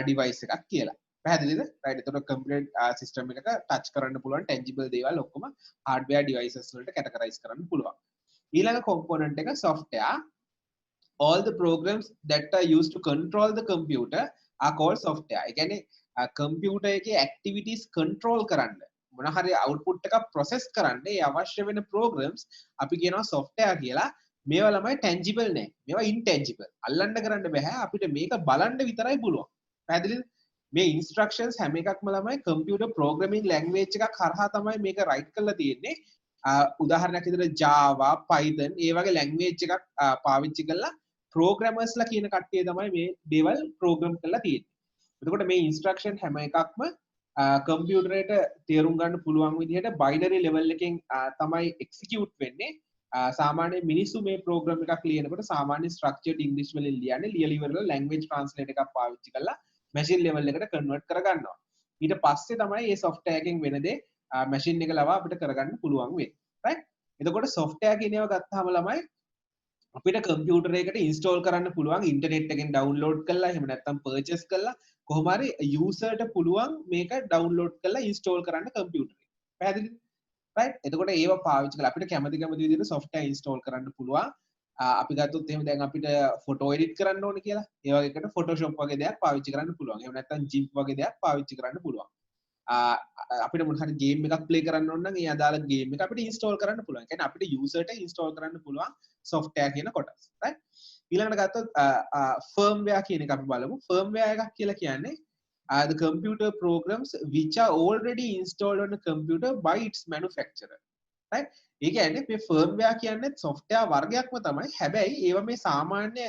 device එකක් කියලා. පැහැදිලිද? right. එතකොට computer system එකක touch කරන්න පුළුවන් tangible දේවල් ඔක්කොම hardware devices වලට categorize කරන්න පුළුවන්. ඊළඟ component එක software. All the programs that are used to control the computer are called software. ඒ කියන්නේ computer එකේ activities control කරන්න මොන හරි output එකක් process කරන්න ඒ අවශ්‍ය වෙන programs අපි කියනවා software කියලා. මේවා ළමයි tangible නෑ. මේවා intangible. අල්ලන්න කරන්න බෑ. අපිට මේක බලන්න විතරයි පුළුවන්. පැහැදිලිද? මේ instructions හැම එකක්ම ළමයි computer programming language එකක් හරහා තමයි මේක write කරලා තියෙන්නේ. උදාහරණයක් විදිහට Java, Python ඒ වගේ language එකක් පාවිච්චි කරලා programmers ලා කියන කට්ටිය තමයි මේ දේවල් program කරලා තියෙන්නේ. එතකොට මේ instruction හැම එකක්ම computer එකට තේරුම් ගන්න පුළුවන් විදිහට binary level එකෙන් තමයි execute වෙන්නේ. සාමාන්‍ය මිනිස්සු මේ program එකක් ලියනකොට සාමාන්‍ය structured English වලින් ලියන්නේ ලියලා ඉවරලා language translate එකක් පාවිච්චි කරලා machine level එකට convert කරගන්නවා. ඊට පස්සේ තමයි මේ software එකෙන් වෙන දේ machine එක ලවා අපිට කරගන්න පුළුවන් වෙන්නේ. right? එතකොට software කියන ඒවා ගත්තාම ළමයි අපිට කම්පියුටර් එකට ඉන්ස්ටෝල් කරන්න පුළුවන් ඉන්ටර්නෙට් එකෙන් ඩවුන්ලෝඩ් කරලා එහෙම නැත්නම් පර්චේස් කරලා කොහොම හරි යූසර්ට පුළුවන් මේක ඩවුන්ලෝඩ් කරලා ඉන්ස්ටෝල් කරන්න කම්පියුටර් එකේ. පැහැදිලිද? right? එතකොට ඒව පාවිච්චි කරලා අපිට කැමති විදිහට software ඉන්ස්ටෝල් කරන්න පුළුවන්. අපි ගත්තොත් එහෙම දැන් අපිට ෆොටෝ එඩිට් කරන්න ඕනේ කියලා. ඒ වගේ එකට Photoshop වගේ දෙයක් පාවිච්චි කරන්න පුළුවන්. එහෙම නැත්නම් GIMP වගේ දෙයක් පාවිච්චි කරන්න පුළුවන්. අපිට මොන හරි ගේම් එකක් ප්ලේ කරන්න ඕන නම් ඒ අදාළ ගේම් එක අපිට ඉන්ස්ටෝල් කරන්න පුළුවන්. කියන්නේ අපිට යූසර්ට ඉන්ස්ටෝල් කරන්න පුළුවන් software කියන කොටස්. right? ඊළඟට ගත්තොත් firmware කියන එක අපි බලමු. firmware එකක් කියලා කියන්නේ the computer programs which are already installed on a computer by its manufacturer. right? ඒ කියන්නේ මේ firmware කියන්නේ software වර්ගයක්ම තමයි. හැබැයි ඒවා මේ සාමාන්‍ය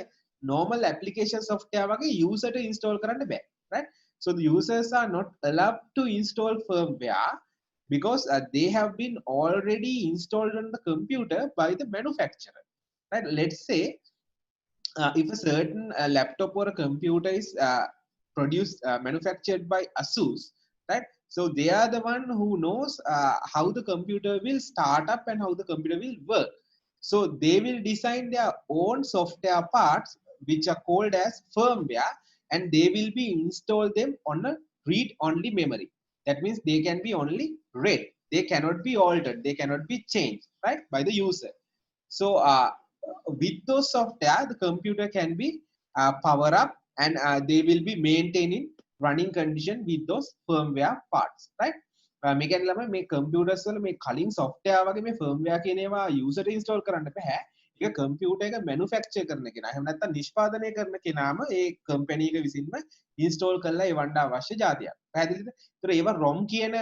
normal application software වගේ user ට install කරන්න බෑ. right? So the users are not allowed to install firmware because they have been already installed on the computer by the manufacturer. Right? Let's say if a certain laptop or a computer is manufactured by ASUS, right? So they are the one who knows how the computer will start up and how the computer will work. So they will design their own software parts which are called as firmware, and they will be install them on a read-only memory. That means they can be only read. They cannot be altered. They cannot be changed, right, by the user. So with those software, the computer can be power up, and they will be maintaining running condition with those firmware parts, right? මේ කියන්නේ ළමයි මේ computers වල මේ කලින් software වගේ මේ firmware කියන ඒවා user install කරන්න බෑ. ඒක computer එක manufacture කරන කෙනා එහෙම නැත්නම් නිෂ්පාදනය කරන කෙනාම ඒ company එක විසින්ම install කරලා එවන්න අවශ්‍ය જાතියක්. පැහැදිලිද? ඒතර ඒවා ROM කියන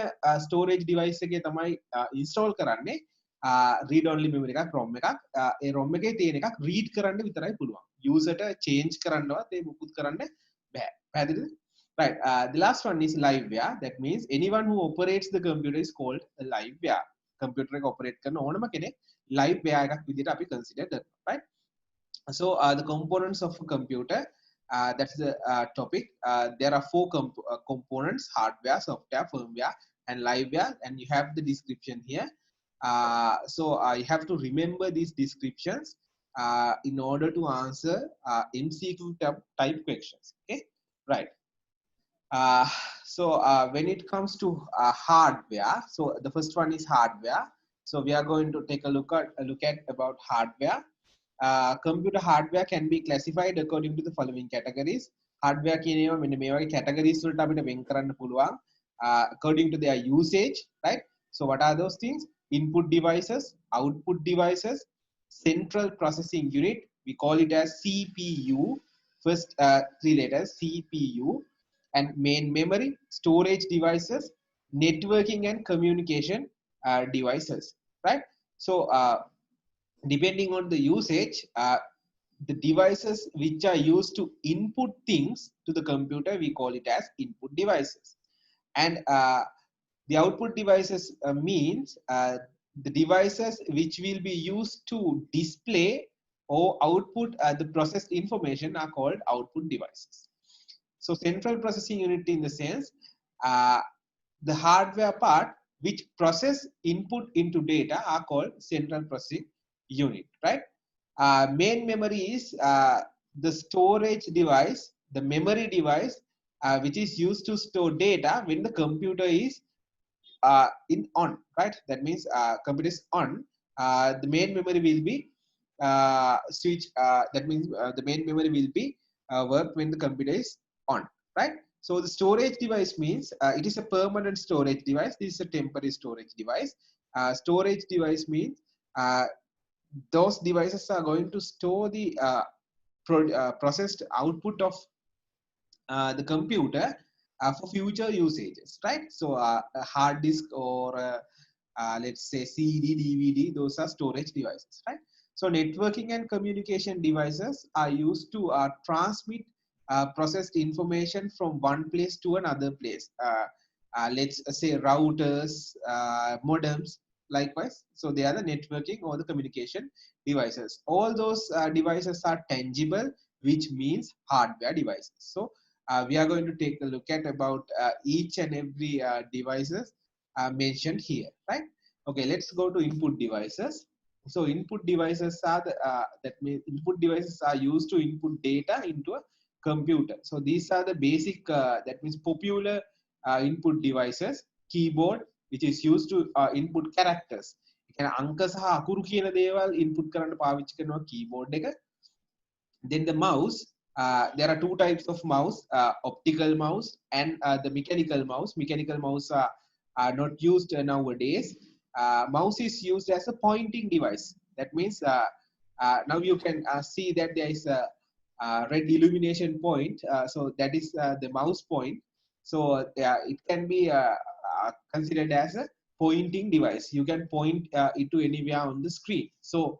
storage device එකේ තමයි install කරන්නේ. read only memory එකක් ROM එකක්. ඒ ROM එකේ තියෙන එකක් read කරන්න විතරයි පුළුවන්. user ට change කරන්නවත් ඒ මුකුත් කරන්න බෑ. පැහැදිලිද? Right. The last one is liveware. That means anyone who operates the computer is called a liveware. computer එක operate කරන ඕනම කෙනෙක් liveware එකක් විදිහට අපි consider කරනවා, right? So the components of a computer, that's the topic. There are four components: hardware, software, firmware, and liveware, and you have the description here. So you have to remember these descriptions in order to answer MCQ type questions. Okay, right. Uh, so when it comes to hardware, so the first one is hardware. So we are going to take a look at about hardware. Computer hardware can be classified according to the following categories. Hardware කියනවා මෙන්න මේ වගේ categories වලට අපිට වෙන් කරන්න පුළුවන් according to their usage, right? So what are those things? Input devices, output devices, central processing unit, we call it as CPU, first three letters CPU, and main memory, storage devices, networking and communication devices, right? So depending on the usage, the devices which are used to input things to the computer, we call it as input devices. And the output devices means the devices which will be used to display or output the processed information are called output devices. So central processing unit in the sense, the hardware part which process input into data are called central processing unit, right? Main memory is the storage device, the memory device which is used to store data when the computer is on, right? That means computer is on, the main memory will be switch, that means the main memory will be work when the computer is on, right? So the storage device means it is a permanent storage device. This is a temporary storage device. Storage device means those devices are going to store the processed output of the computer for future usages, right? So a hard disk or let's say CD, DVD, those are storage devices, right? So networking and communication devices are used to transmit processed information from one place to another place. Let's say routers, modems, likewise. So they are the networking or the communication devices. All those devices are tangible, which means hardware devices. So we are going to take a look at about each and every devices mentioned here, right? Okay, let's go to input devices. So input devices are the that means input devices are used to input data into a computer. So these are the basic that means popular input devices. Keyboard, which is used to input characters. කියන්නේ අංක සහ අකුරු කියන දේවල් input කරන්න පාවිච්චි කරනවා keyboard එක. Then the mouse, there are two types of mouse, optical mouse and the mechanical mouse. Mechanical mouse are not used nowadays. Mouse is used as a pointing device. That means now you can see that there is a red illumination point. So that is the mouse point. So it can be considered as a pointing device. You can point it to anywhere on the screen. So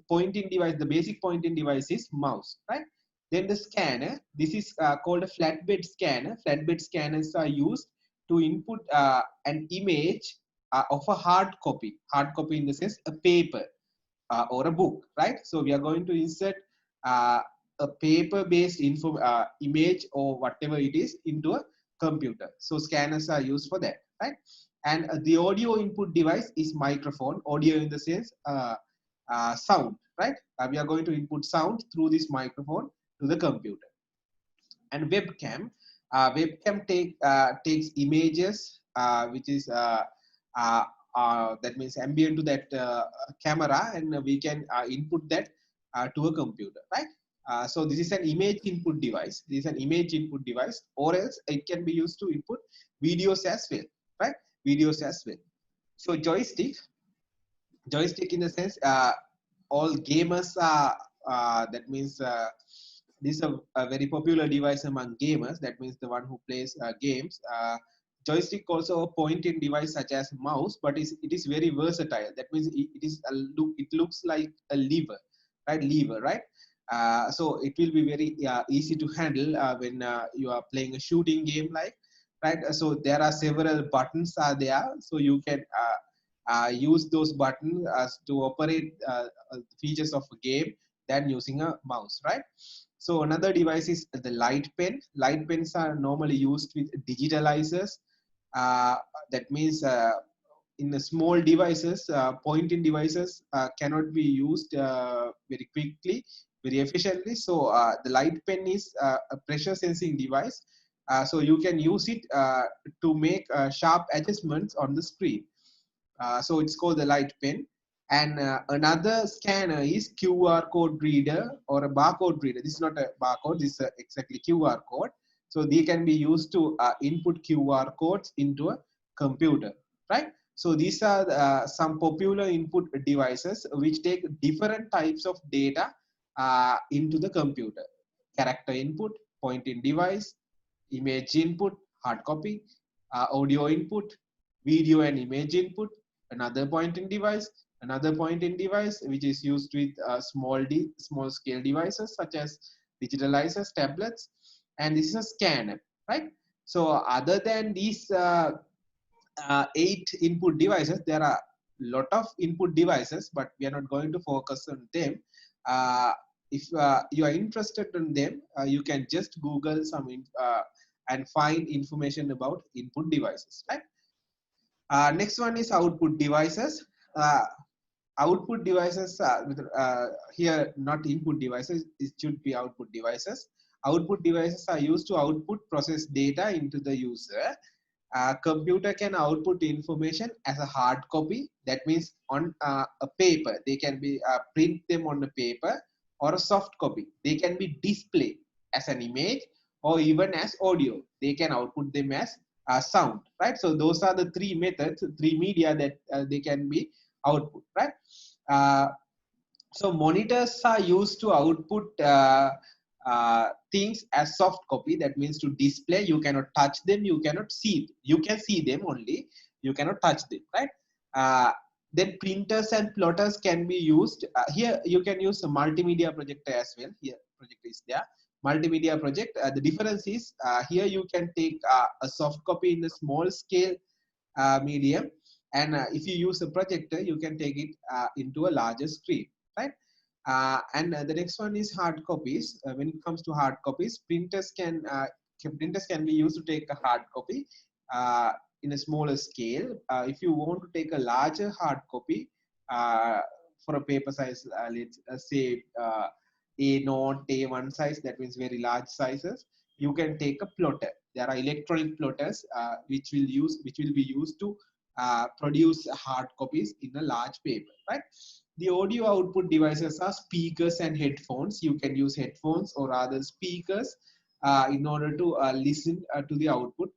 pointing device, the basic pointing device is mouse, right? Then the scanner, this is called a flatbed scanner. Flatbed scanners are used to input an image of a hard copy in the sense a paper or a book, right? So we are going to insert a paper based image or whatever it is into a computer. So scanners are used for that, right? And the audio input device is microphone. Audio in the sense sound, right? We are going to input sound through this microphone to the computer. And webcam, webcam takes images which is that means ambient to that camera, and we can input that to a computer, right? So this is an image input device. This is an image input device, or else it can be used to input videos as well, right? Videos as well. So joystick in the sense all gamers are that means this is a very popular device among gamers. That means the one who plays games. Joystick also a pointing device such as mouse, but it is very versatile. That means it looks like a lever, right? So it will be very easy to handle when you are playing a shooting game, like, right? So there are several buttons are there, so you can use those buttons as to operate features of a game than using a mouse, right? So another device is the light pen. Light pens are normally used with digitalizers. Uh, that means in the small devices, pointing devices cannot be used very quickly, very efficiently. So the light pen is a pressure sensing device. So you can use it to make sharp adjustments on the screen. So it's called the light pen. And another scanner is QR code reader or a barcode reader. This is not a barcode, this is exactly QR code. So they can be used to input QR codes into a computer, right? So these are some popular input devices which take different types of data into the computer. Character input, pointing device, image input, hard copy, audio input, video and image input, another pointing device, another pointing device which is used with small scale devices such as digitalizers, tablets, and this is a scanner, right? So other than these 8 input devices, there are a lot of input devices, but we are not going to focus on them. If you are interested in them, you can just Google and find information about input devices, right? Next one is output devices. Uh, Output devices here, not input devices, it should be output devices. Output devices are used to output process data into the user. Computer can output information as a hard copy, that means on a paper. They can be print them on a paper, or a soft copy. They can be displayed as an image or even as audio. They can output them as sound, right? So those are the three methods, three media that they can be output, right? uh, so monitors are used to output things as soft copy. That means to display, you cannot touch them, you cannot see, you can see them only, you cannot touch them, right? Then printers and plotters can be used. Here you can use a multimedia projector as well. Here projector is there, multimedia project. The difference is here you can take a soft copy in a small scale medium, and if you use a projector, you can take it into a larger screen, right? And the next one is hard copies. When it comes to hard copies, printers can be used to take a hard copy in a smaller scale. If you want to take a larger hard copy uh, for a paper size, let's say A note, A1 size, that means very large sizes, you can take a plotter. There are electronic plotters which will be used to produce hard copies in a large paper, right? The audio output devices are speakers and headphones. You can use headphones or other speakers in order to listen to the output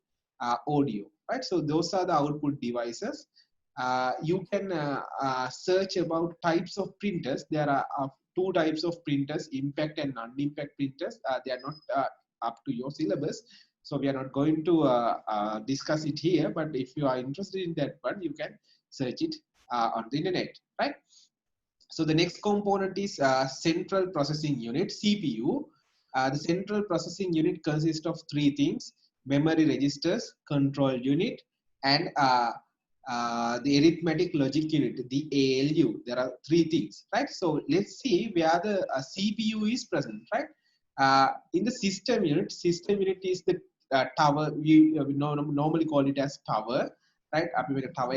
audio, right? So those are the output devices. You can search about types of printers. There are two types of printers, impact and non-impact printers. They are not up to your syllabus, so we are not going to discuss it here, but if you are interested in that one, you can search it on the internet, right? So the next component is central processing unit, CPU. The central processing unit consists of three things: memory registers, control unit, and the arithmetic logic unit, the ALU. There are three things, right? So let's see where the CPU is present, right? In the system unit is the tower. We normally call it as tower, right? Tower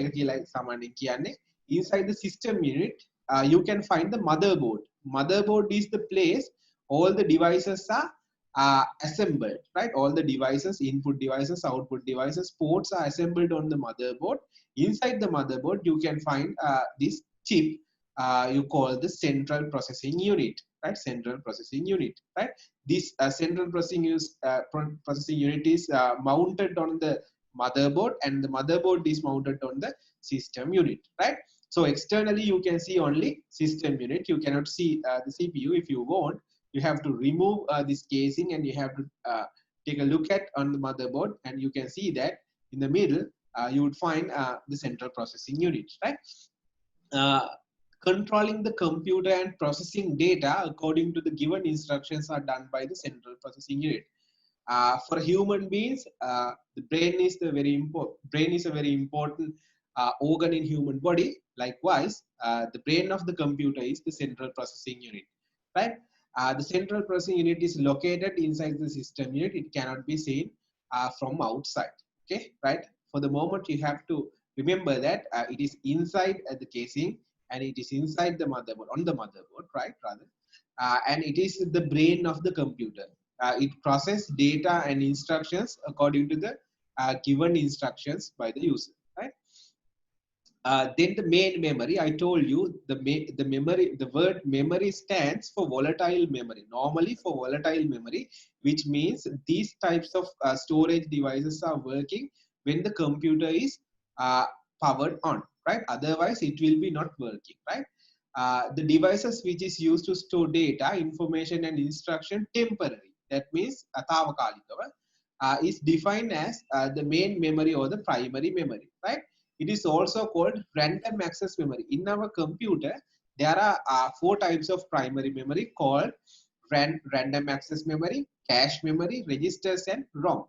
inside the system unit, you can find the motherboard. Motherboard is the place all the devices are assembled, right? All the devices, input devices, output devices, ports are assembled on the motherboard. Inside the motherboard, you can find this chip you call the central processing unit, right? Central processing unit, right? This central processing unit is mounted on the motherboard, and the motherboard is mounted on the system unit, right? So externally, you can see only system unit. You cannot see the CPU. If you want, you have to remove this casing, and you have to take a look at on the motherboard, and you can see that in the middle, you would find the central processing unit, right? Uh, Controlling the computer and processing data according to the given instructions are done by the central processing unit. For human beings, the brain is a very important organ in human body. Likewise, the brain of the computer is the central processing unit, right? The central processing unit is located inside the system unit. It cannot be seen from outside. Okay, right? For the moment, you have to remember that it is inside the casing and it is inside the motherboard, on the motherboard, right? Rather, and it is the brain of the computer. It processes data and instructions according to the given instructions by the user, right? Then the main memory, I told you the memory, the word memory stands for volatile memory. Normally for volatile memory, which means these types of storage devices are working when the computer is powered on, right? Otherwise it will be not working, right? The devices which is used to store data, information and instruction temporary. That means is defined as the main memory or the primary memory, right? It is also called random access memory. In our computer, there are 4 types of primary memory called random access memory, cache memory, registers, and ROM.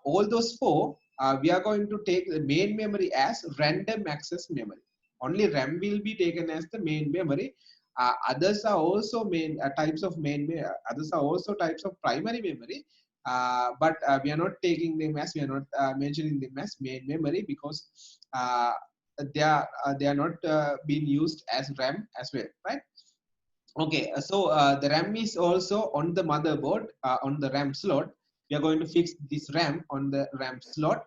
All those 4, we are going to take the main memory as random access memory. Only RAM will be taken as the main memory. Others are also types of others are also types of primary memory. But we are not taking them as, we are not mentioning them as main memory, because they are not being used as RAM as well, right? Okay, so the RAM is also on the motherboard, on the RAM slot. We are going to fix this RAM on the RAM slot.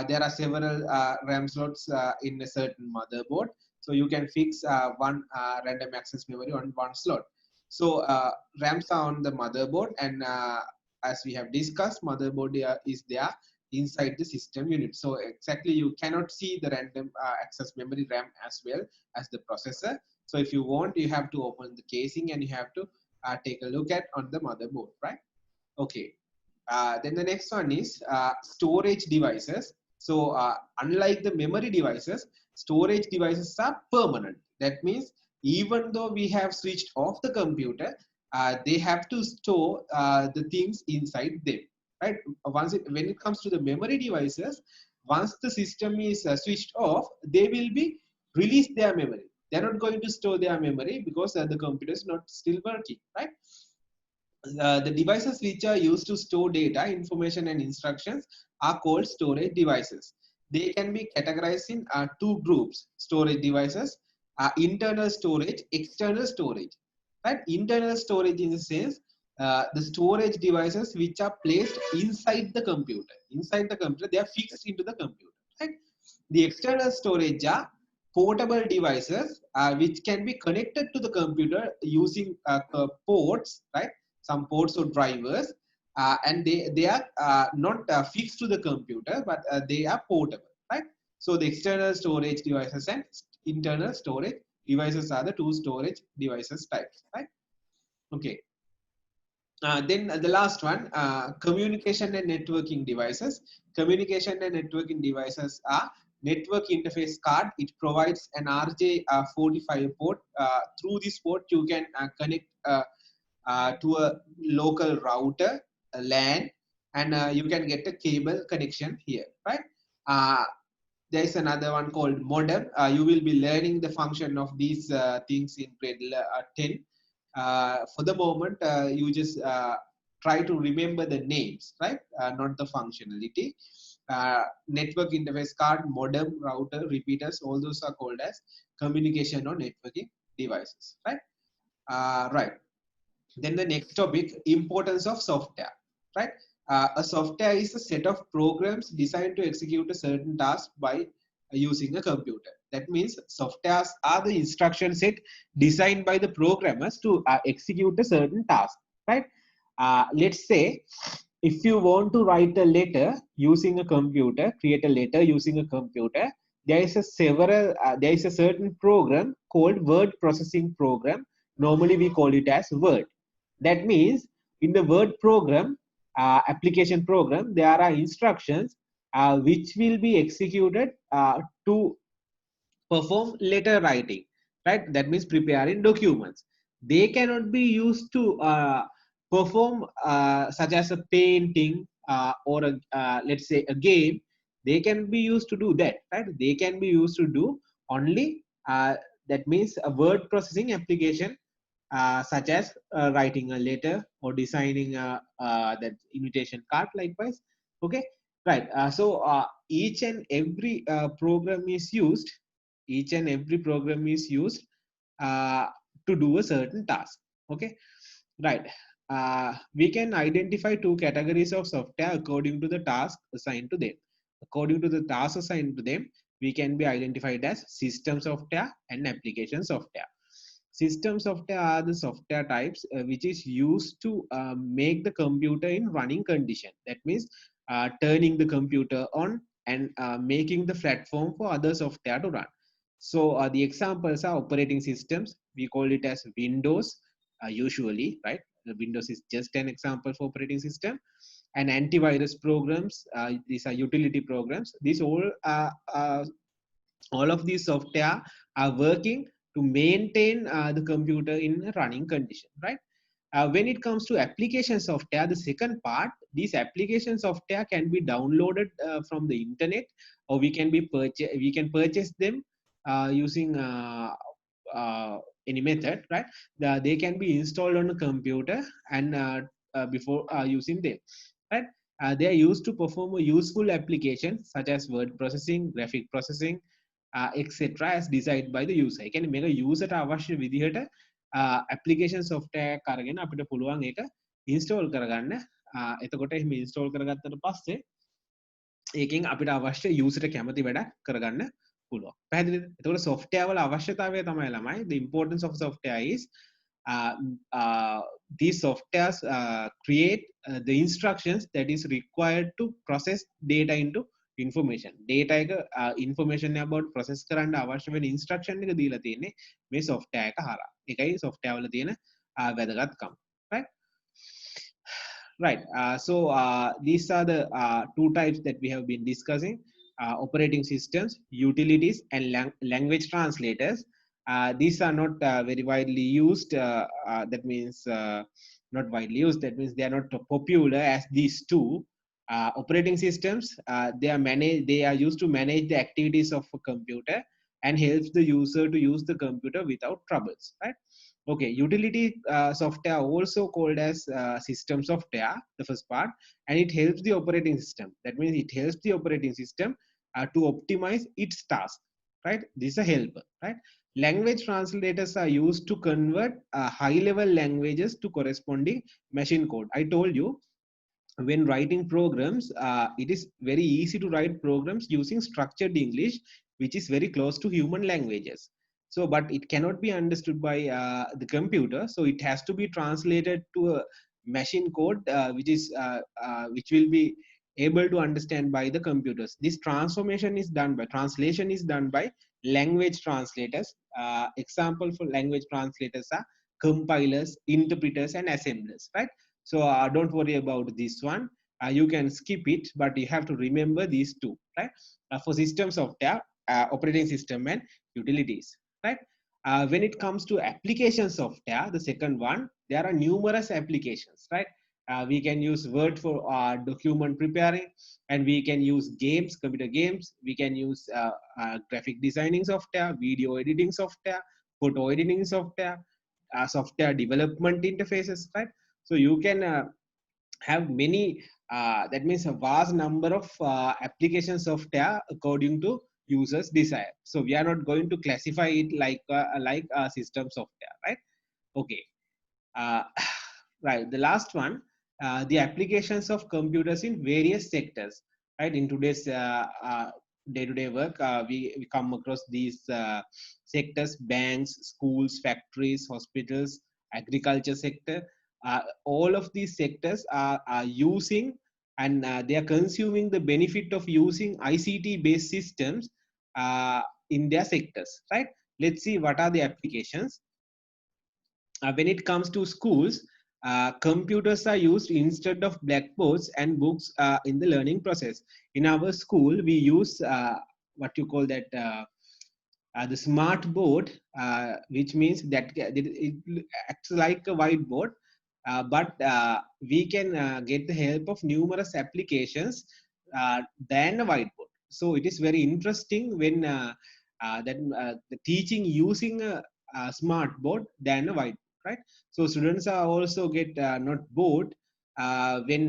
There are several RAM slots in a certain motherboard. So you can fix one random access memory on one slot. So RAMs are on the motherboard, and as we have discussed, motherboard is there inside the system unit. So exactly, you cannot see the random access memory RAM as well as the processor. So if you want, you have to open the casing and you have to take a look at on the motherboard, right? Okay. Then the next one is storage devices. So unlike the memory devices, storage devices are permanent. That means even though we have switched off the computer, they have to store the things inside them, right? When it comes to the memory devices, once the system is switched off, they will be release their memory. They're not going to store their memory because the computer is not still working, right? The devices which are used to store data, information, and instructions are called storage devices. They can be categorized in 2 groups: storage devices, internal storage, external storage. Right? Internal storage in the sense the storage devices which are placed inside the computer. Inside the computer, they are fixed into the computer. Right? The external storage are portable devices which can be connected to the computer using ports, right? Some ports or drivers, and they are not fixed to the computer, but they are portable, right? So the external storage devices and internal storage devices are the 2 storage devices types, right? Okay. Then the last one, communication and networking devices. Communication and networking devices are network interface card. It provides an RJ45 port. Through this port, you can connect to a local router, a LAN, and you can get a cable connection here, right? There is another one called modem. You will be learning the function of these things in grade 10. For the moment, you just try to remember the names, right? Not the functionality. Network interface card, modem, router, repeaters, all those are called as communication or networking devices, right? Right. Then the next topic, importance of software, right? A software is a set of programs designed to execute a certain task by using a computer. That means softwares are the instruction set designed by the programmers to execute a certain task, right? Let's say if you want to write a letter using a computer, create a letter using a computer, there is a certain program called word processing program. Normally we call it as Word. That means in the Word program, application program, there are instructions which will be executed to perform letter writing, right? That means preparing documents. They cannot be used to perform such as a painting or let's say a game. they can be used to do that, right? They can be used to do only that means a word processing application, such as writing a letter or designing that invitation card likewise. Okay, right. Each and every program is used, each and every program is used uh, to do a certain task. Okay, right. We can identify two categories of software according to the task assigned to them. According to the task assigned to them, we can be identified as system software and application software. System software are the software types which is used to make the computer in running condition. That means turning the computer on and making the platform for other software to run. So the examples are operating systems. We call it as Windows usually, right? The Windows is just an example for operating system. And antivirus programs, these are utility programs. These all of these software are working to maintain the computer in a running condition, right? When it comes to application software, the second part, these application software can be downloaded from the internet, or we can purchase them using any method, right? They can be installed on a computer and before using them, right? They are used to perform a useful application such as word processing, graphic processing, etc. as decided by the user. ඒ කියන්නේ මේක user ට අවශ්‍ය විදිහට application software එක අරගෙන අපිට පුළුවන් ඒක install කරගන්න. එතකොට එහෙම install කරගත්තට පස්සේ ඒකෙන් අපිට අවශ්‍ය user ට කැමති වැඩක් කරගන්න පුළුවන්. පැහැදිලිද? එතකොට software වල අවශ්‍යතාවය තමයි ළමයි, the importance of software is uh, uh, these softwares create the instructions that is required to process data into information. Data එක information about process කරන්න අවශ්‍ය වෙන instruction එක දීලා තියෙන්නේ මේ software එක හරහා. ඒකයි software වල තියෙන වැදගත්කම. Right? Right. These are the two types that we have been discussing: operating systems, utilities, and language translators. These are not very widely used. That means not widely used. That means they are not popular as these two. Operating systems, they are used to manage the activities of a computer and helps the user to use the computer without troubles, right? Okay, utility software also called as system software, the first part, and it helps the operating system. That means it helps the operating system to optimize its task, right? This is a helper, right? Language translators are used to convert high level languages to corresponding machine code. I told you, when writing programs, it is very easy to write programs using structured English, which is very close to human languages. So, but it cannot be understood by the computer. So it has to be translated to a machine code, which will be able to understand by the computers. This translation is done by language translators. Example for language translators are compilers, interpreters, and assemblers, right? So don't worry about this one. You can skip it, but you have to remember these two, right? For system software, operating system, and utilities, right? When it comes to application software, the second one, there are numerous applications, right? We can use Word for document preparing, and we can use games, computer games. We can use graphic designing software, video editing software, photo editing software, software development interfaces, right? So you can have many, that means a vast number of application software according to users desire. So we are not going to classify it like system software, right? Okay. Right, the last one, the applications of computers in various sectors, right? In today's day-to-day work, we come across these sectors: banks, schools, factories, hospitals, agriculture sector. All of these sectors are using, and they are consuming the benefit of using ICT based systems in their sectors, right? Let's see what are the applications. When it comes to schools, computers are used instead of blackboards and books in the learning process. In our school, we use what you call that the smart board, which means that it acts like a whiteboard, but we can get the help of numerous applications than a whiteboard. So it is very interesting when the teaching using a smart board than a white, right? So students are also get not bored when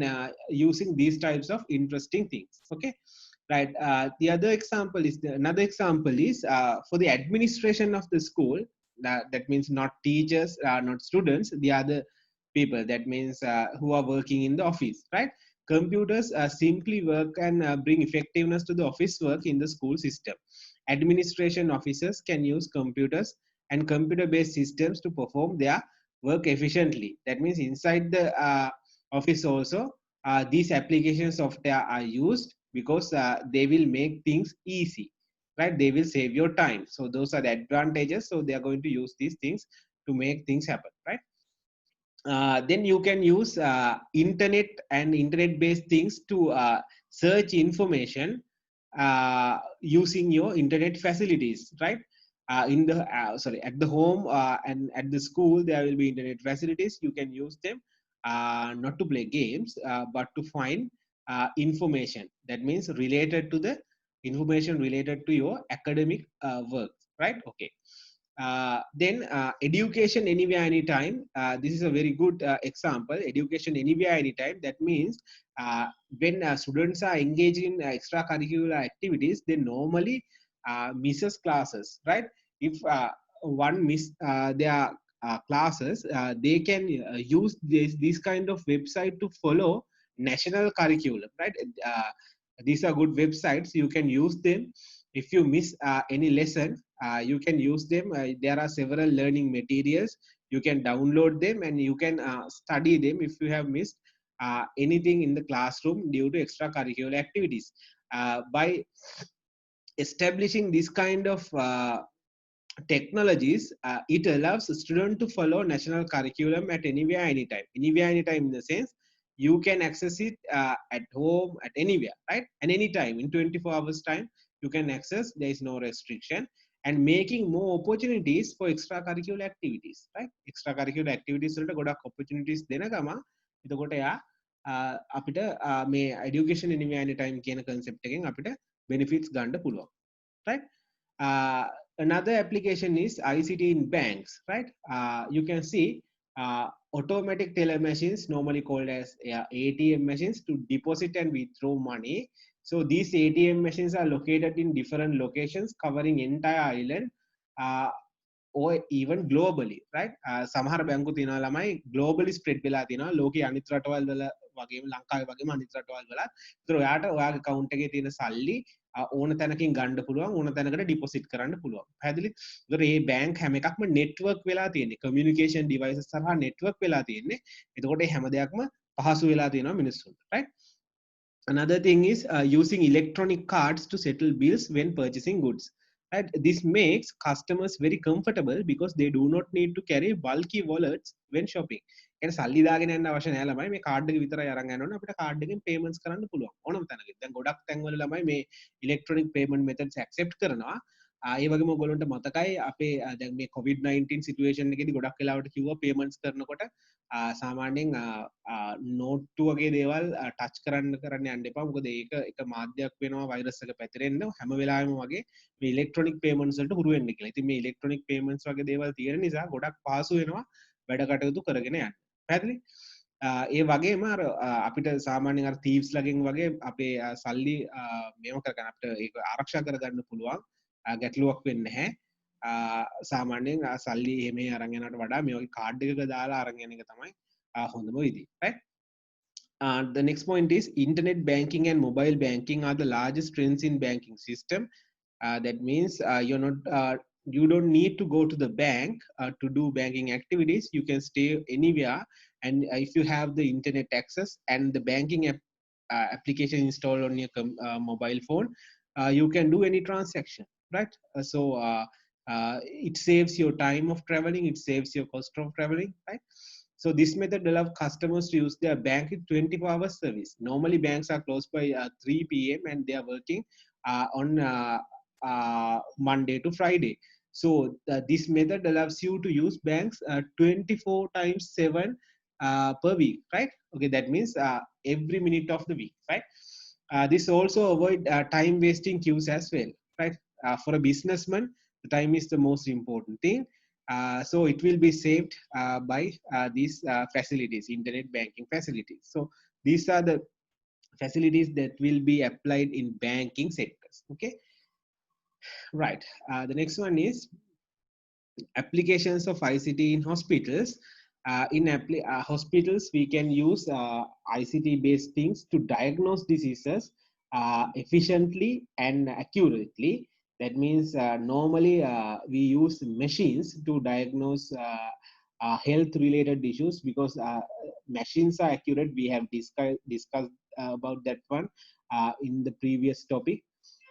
using these types of interesting things. Okay, right. The other example is another example is for the administration of the school. That means not teachers, not students, the other people. That means who are working in the office, right? Computers simply work and bring effectiveness to the office work in the school system. Administration officers can use computers and computer-based systems to perform their work efficiently. That means inside the office also, these application software are used because they will make things easy, right? They will save your time. So those are the advantages. So they are going to use these things to make things happen, right? Then you can use internet and internet based things to search information using your internet facilities, right? In the sorry, at the home and at the school there will be internet facilities. You can use them not to play games but to find information, that means related to the information related to your academic work, right? Okay. Then education anywhere anytime, this is a very good example. Education anywhere anytime, that means when students are engaged in extracurricular activities, they normally misses classes, right? If one miss their classes, they can use this kind of website to follow national curriculum, right? These are good websites, you can use them. If you miss any lesson, you can use them. There are several learning materials, you can download them and you can study them if you have missed anything in the classroom due to extracurricular activities. By establishing this kind of technologies, it allows students to follow national curriculum at anywhere, anytime. Anywhere, anytime in the sense you can access it at home, at anywhere, right? And anytime in 24 hours time, you can access. There is no restriction, and making more opportunities for extracurricular activities, right? Extracurricular activities වලට ගොඩක් opportunities දෙන ගම එතකොට යා අපිට මේ education anywhere anytime කියන concept එකෙන් අපිට benefits ගන්න පුළුවන්, right? Uh, Another application is ICT in banks, right? You can see automatic teller machines, normally called as ATM machines, to deposit and withdraw money. So these ATM machines are located in different locations covering entire island or even globally, right? සමහර බැංකු තියෙනවා ළමයි globally spread වෙලා තියෙනවා ලෝකයේ අනිත් රටවල් වල වගේම ලංකාවේ වගේම අනිත් රටවල් වල. ඒතර ඔයාට ඔයාගේ account එකේ තියෙන සල්ලි ඕන තැනකින් ගන්න පුළුවන්, ඕන තැනකට ඩිපොසිට් කරන්න පුළුවන්. පැහැදිලි? ඒතර මේ බැංක් හැම එකක්ම network වෙලා තියෙන්නේ. communication devices සරහා network වෙලා තියෙන්නේ. එතකොට මේ හැම දෙයක්ම පහසු වෙලා තියෙනවා මිනිස්සුන්ට, right? Another thing is using electronic cards to settle bills when purchasing goods. Right? This makes customers very comfortable because they do not need to carry bulky wallets when shopping. කියන්නේ සල්ලි දාගෙන යන්න අවශ්‍ය නැහැ ළමයි, මේ කාඩ් එක විතරයි අරන් යන්න ඕනේ, අපිට කාඩ් එකෙන් payments කරන්න පුළුවන් ඕනම තැනකින්. දැන් ගොඩක් තැන්වල ළමයි මේ electronic payment methods accept කරනවා. ඒ වගේම ඔයගොල්ලන්ට මතකයි අපේ දැන් මේ COVID-19 situation එකේදී ගොඩක් වෙලාවට කිව්වා payments කරනකොට සාමාන්‍යයෙන් නෝට්ටු වගේ දේවල් ටච් කරන්න යන්න එපා, මොකද ඒක එක මාධ්‍යයක් වෙනවා වෛරස් එක පැතිරෙන්න. හැම වෙලාවෙම වගේ මේ ඉලෙක්ට්‍රොනික payments වලට හුරු වෙන්න කියලා. ඉතින් මේ ඉලෙක්ට්‍රොනික payments වගේ දේවල් තියෙන නිසා ගොඩක් පහසු වෙනවා වැඩ කටයුතු කරගෙන යන්න. පැහැදිලි? ඒ වගේම අර අපිට සාමාන්‍යයෙන් අර thieves ලගෙන් වගේ අපේ සල්ලි මේව කරගන්න අපිට ඒක ආරක්ෂා කරගන්න පුළුවන්, ගැටලුවක් වෙන්නේ නැහැ. සාමාන්‍යයෙන් සල්ලි එහෙම අරන් යනවට වඩා මේ වගේ කාඩ් එකක දාලා අරන් යන එක තමයි හොඳම විදිහ, right? The next point is internet banking and mobile banking are the largest trends in banking system. That means you don't need to go to the bank to do banking activities. You can stay anywhere, and if you have the internet access and the banking application installed on your mobile phone, you can do any transaction, right? It saves your time of traveling, it saves your cost of traveling, right? So this method allows customers to use their bank in 24-hour service. Normally banks are closed by 3 p.m. and they are working on Monday to Friday. So this method allows you to use banks 24 times 7 per week, right? Okay, that means every minute of the week, right? This also avoid time wasting queues as well, right? For a businessman, the time is the most important thing. So it will be saved by these facilities, internet banking facilities. So these are the facilities that will be applied in banking sectors. Okay, right. The next one is applications of ICT in hospitals. Hospitals, we can use ICT-based things to diagnose diseases efficiently and accurately. That means normally we use machines to diagnose health-related issues because machines are accurate. We have discussed about that one in the previous topic.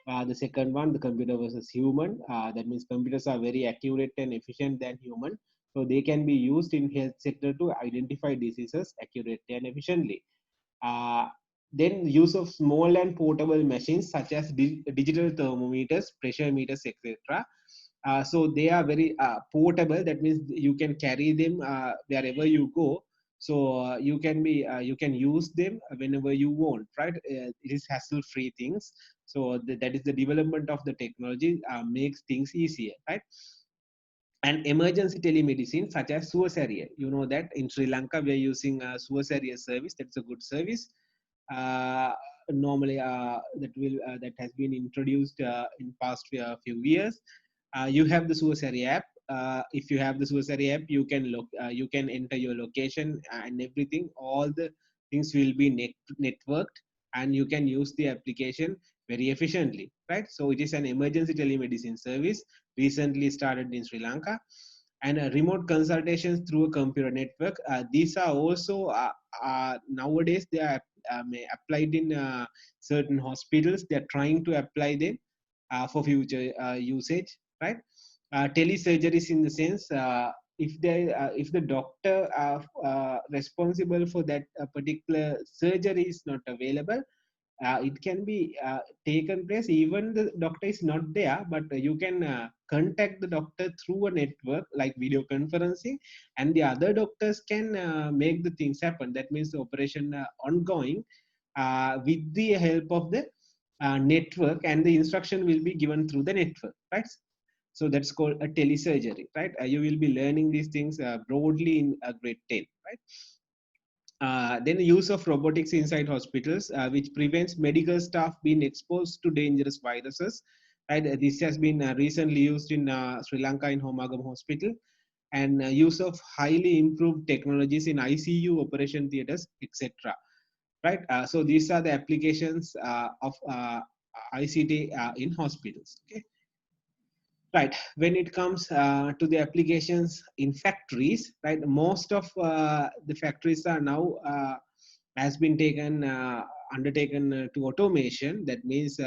The second one, the computer versus human. That means computers are very accurate and efficient than human. So they can be used in health sector to identify diseases accurately and efficiently. Uh, then use of small and portable machines such as digital thermometers, pressure meters, etc. So they are very portable. That means you can carry them wherever you go. So you can use them whenever you want, right? It is hassle-free things. So that is the development of the technology makes things easier, right? And emergency telemedicine such as Suasariya. You know that in Sri Lanka we are using a Suasariya service. That's a good service. Normally that has been introduced in past few years. You have the Suasari app. If you have the Suasari app, you can look, you can enter your location and everything. All the things will be networked, and you can use the application very efficiently, right? So it is an emergency telemedicine service recently started in Sri Lanka, and remote consultations through a computer network. These are also nowadays they are applied in certain hospitals. They are trying to apply them for future usage, right? Telesurgeries in the sense if the doctor responsible for that particular surgery is not available, it can be taken place even the doctor is not there, but you can contact the doctor through a network like video conferencing, and the other doctors can make the things happen. That means the operation ongoing with the help of the network, and the instruction will be given through the network, right? So that's called a telesurgery, right? You will be learning these things broadly in grade 10, right? Then the use of robotics inside hospitals, which prevents medical staff being exposed to dangerous viruses. Right? This has been recently used in Sri Lanka in Homagam Hospital, and use of highly improved technologies in ICU, operation theaters, etc. Right? So these are the applications of ICT in hospitals. Okay. Right. When it comes to the applications in factories, right, most of the factories are now has been taken undertaken to automation. That means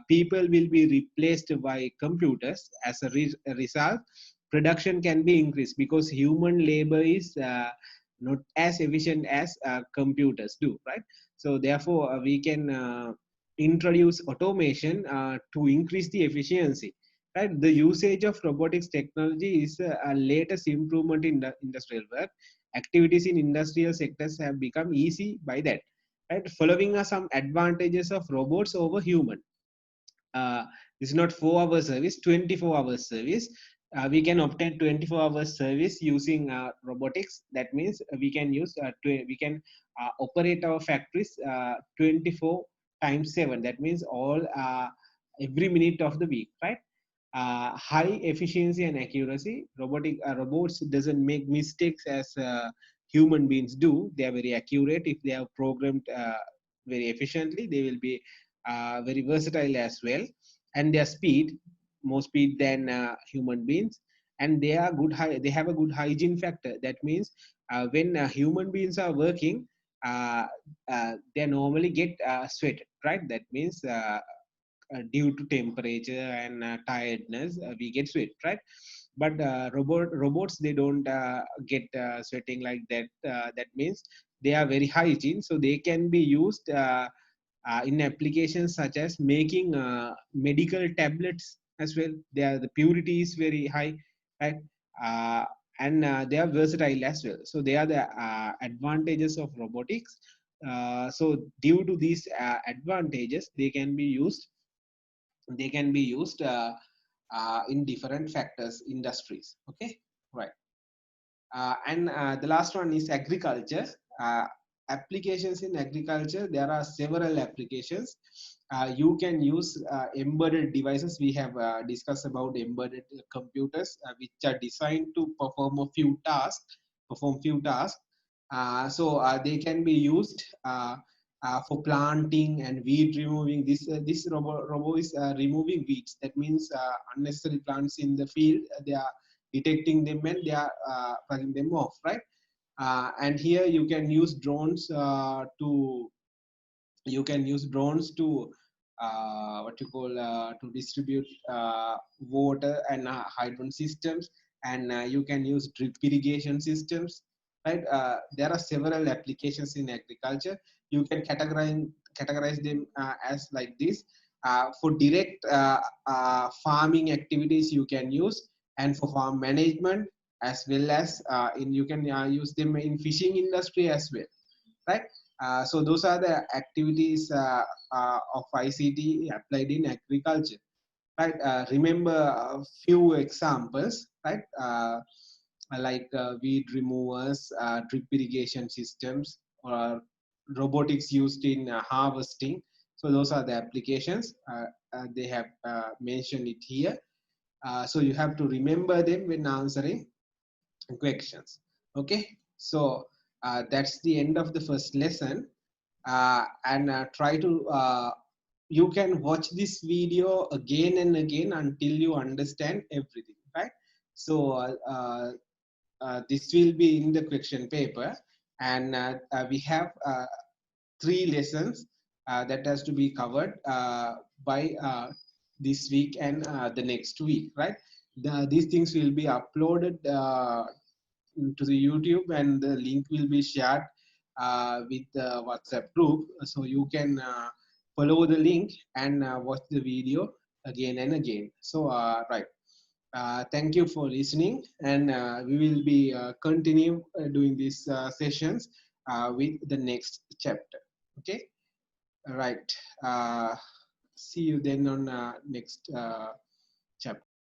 people will be replaced by computers. As a result, production can be increased because human labor is not as efficient as computers do, right? So therefore, we can introduce automation to increase the efficiency. Right, the usage of robotics technology is a latest improvement in the industrial work. Activities in industrial sectors have become easy by that. Right, following are some advantages of robots over human. Uh, this is not 4 hour service, 24 hours service. We can obtain 24 hours service using robotics. That means we can use we can operate our factories 24 times 7. That means all every minute of the week, right? High efficiency and accuracy. Robots doesn't make mistakes as human beings do. They are very accurate. If they are programmed very efficiently, they will be very versatile as well, and their speed, more speed than human beings, and they are good. They have a good hygiene factor. That means when human beings are working, they normally get sweated, right? That means due to temperature and tiredness, we get sweat, right? But robots, they don't get sweating like that. That means they are very hygiene, so they can be used in applications such as making medical tablets as well. The purity is very high, right? Uh, and they are versatile as well. So they are the advantages of robotics. So due to these advantages, they can be used. In different factors, industries. Okay, right. And the last one is agriculture. Uh, Applications in agriculture, there are several applications. You can use embedded devices. We have discussed about embedded computers, which are designed to perform few tasks. So they can be used for planting and weed removing. This robot is removing weeds. That means unnecessary plants in the field. They are detecting them and they are plugging them off, right? And here you can use drones to what you call to distribute water and hydron systems, and you can use drip irrigation systems, right? There are several applications in agriculture. You can categorize them as like this. For direct farming activities you can use, and for farm management, as well as you can use them in fishing industry as well, right? So those are the activities of ICT applied in agriculture, right? Remember a few examples, right? Like weed removers, drip irrigation systems, or robotics used in harvesting. So those are the applications. They have mentioned it here. So you have to remember them when answering questions. Okay, so that's the end of the first lesson. And try to you can watch this video again and again until you understand everything, right? So this will be in the question paper, and we have 3 lessons that has to be covered by this week and the next week, right? These things will be uploaded to the YouTube, and the link will be shared with the WhatsApp group, so you can follow the link and watch the video again and again. So right. Thank you for listening, and we will be continue doing these sessions with the next chapter. Okay, right. See you then on next chapter.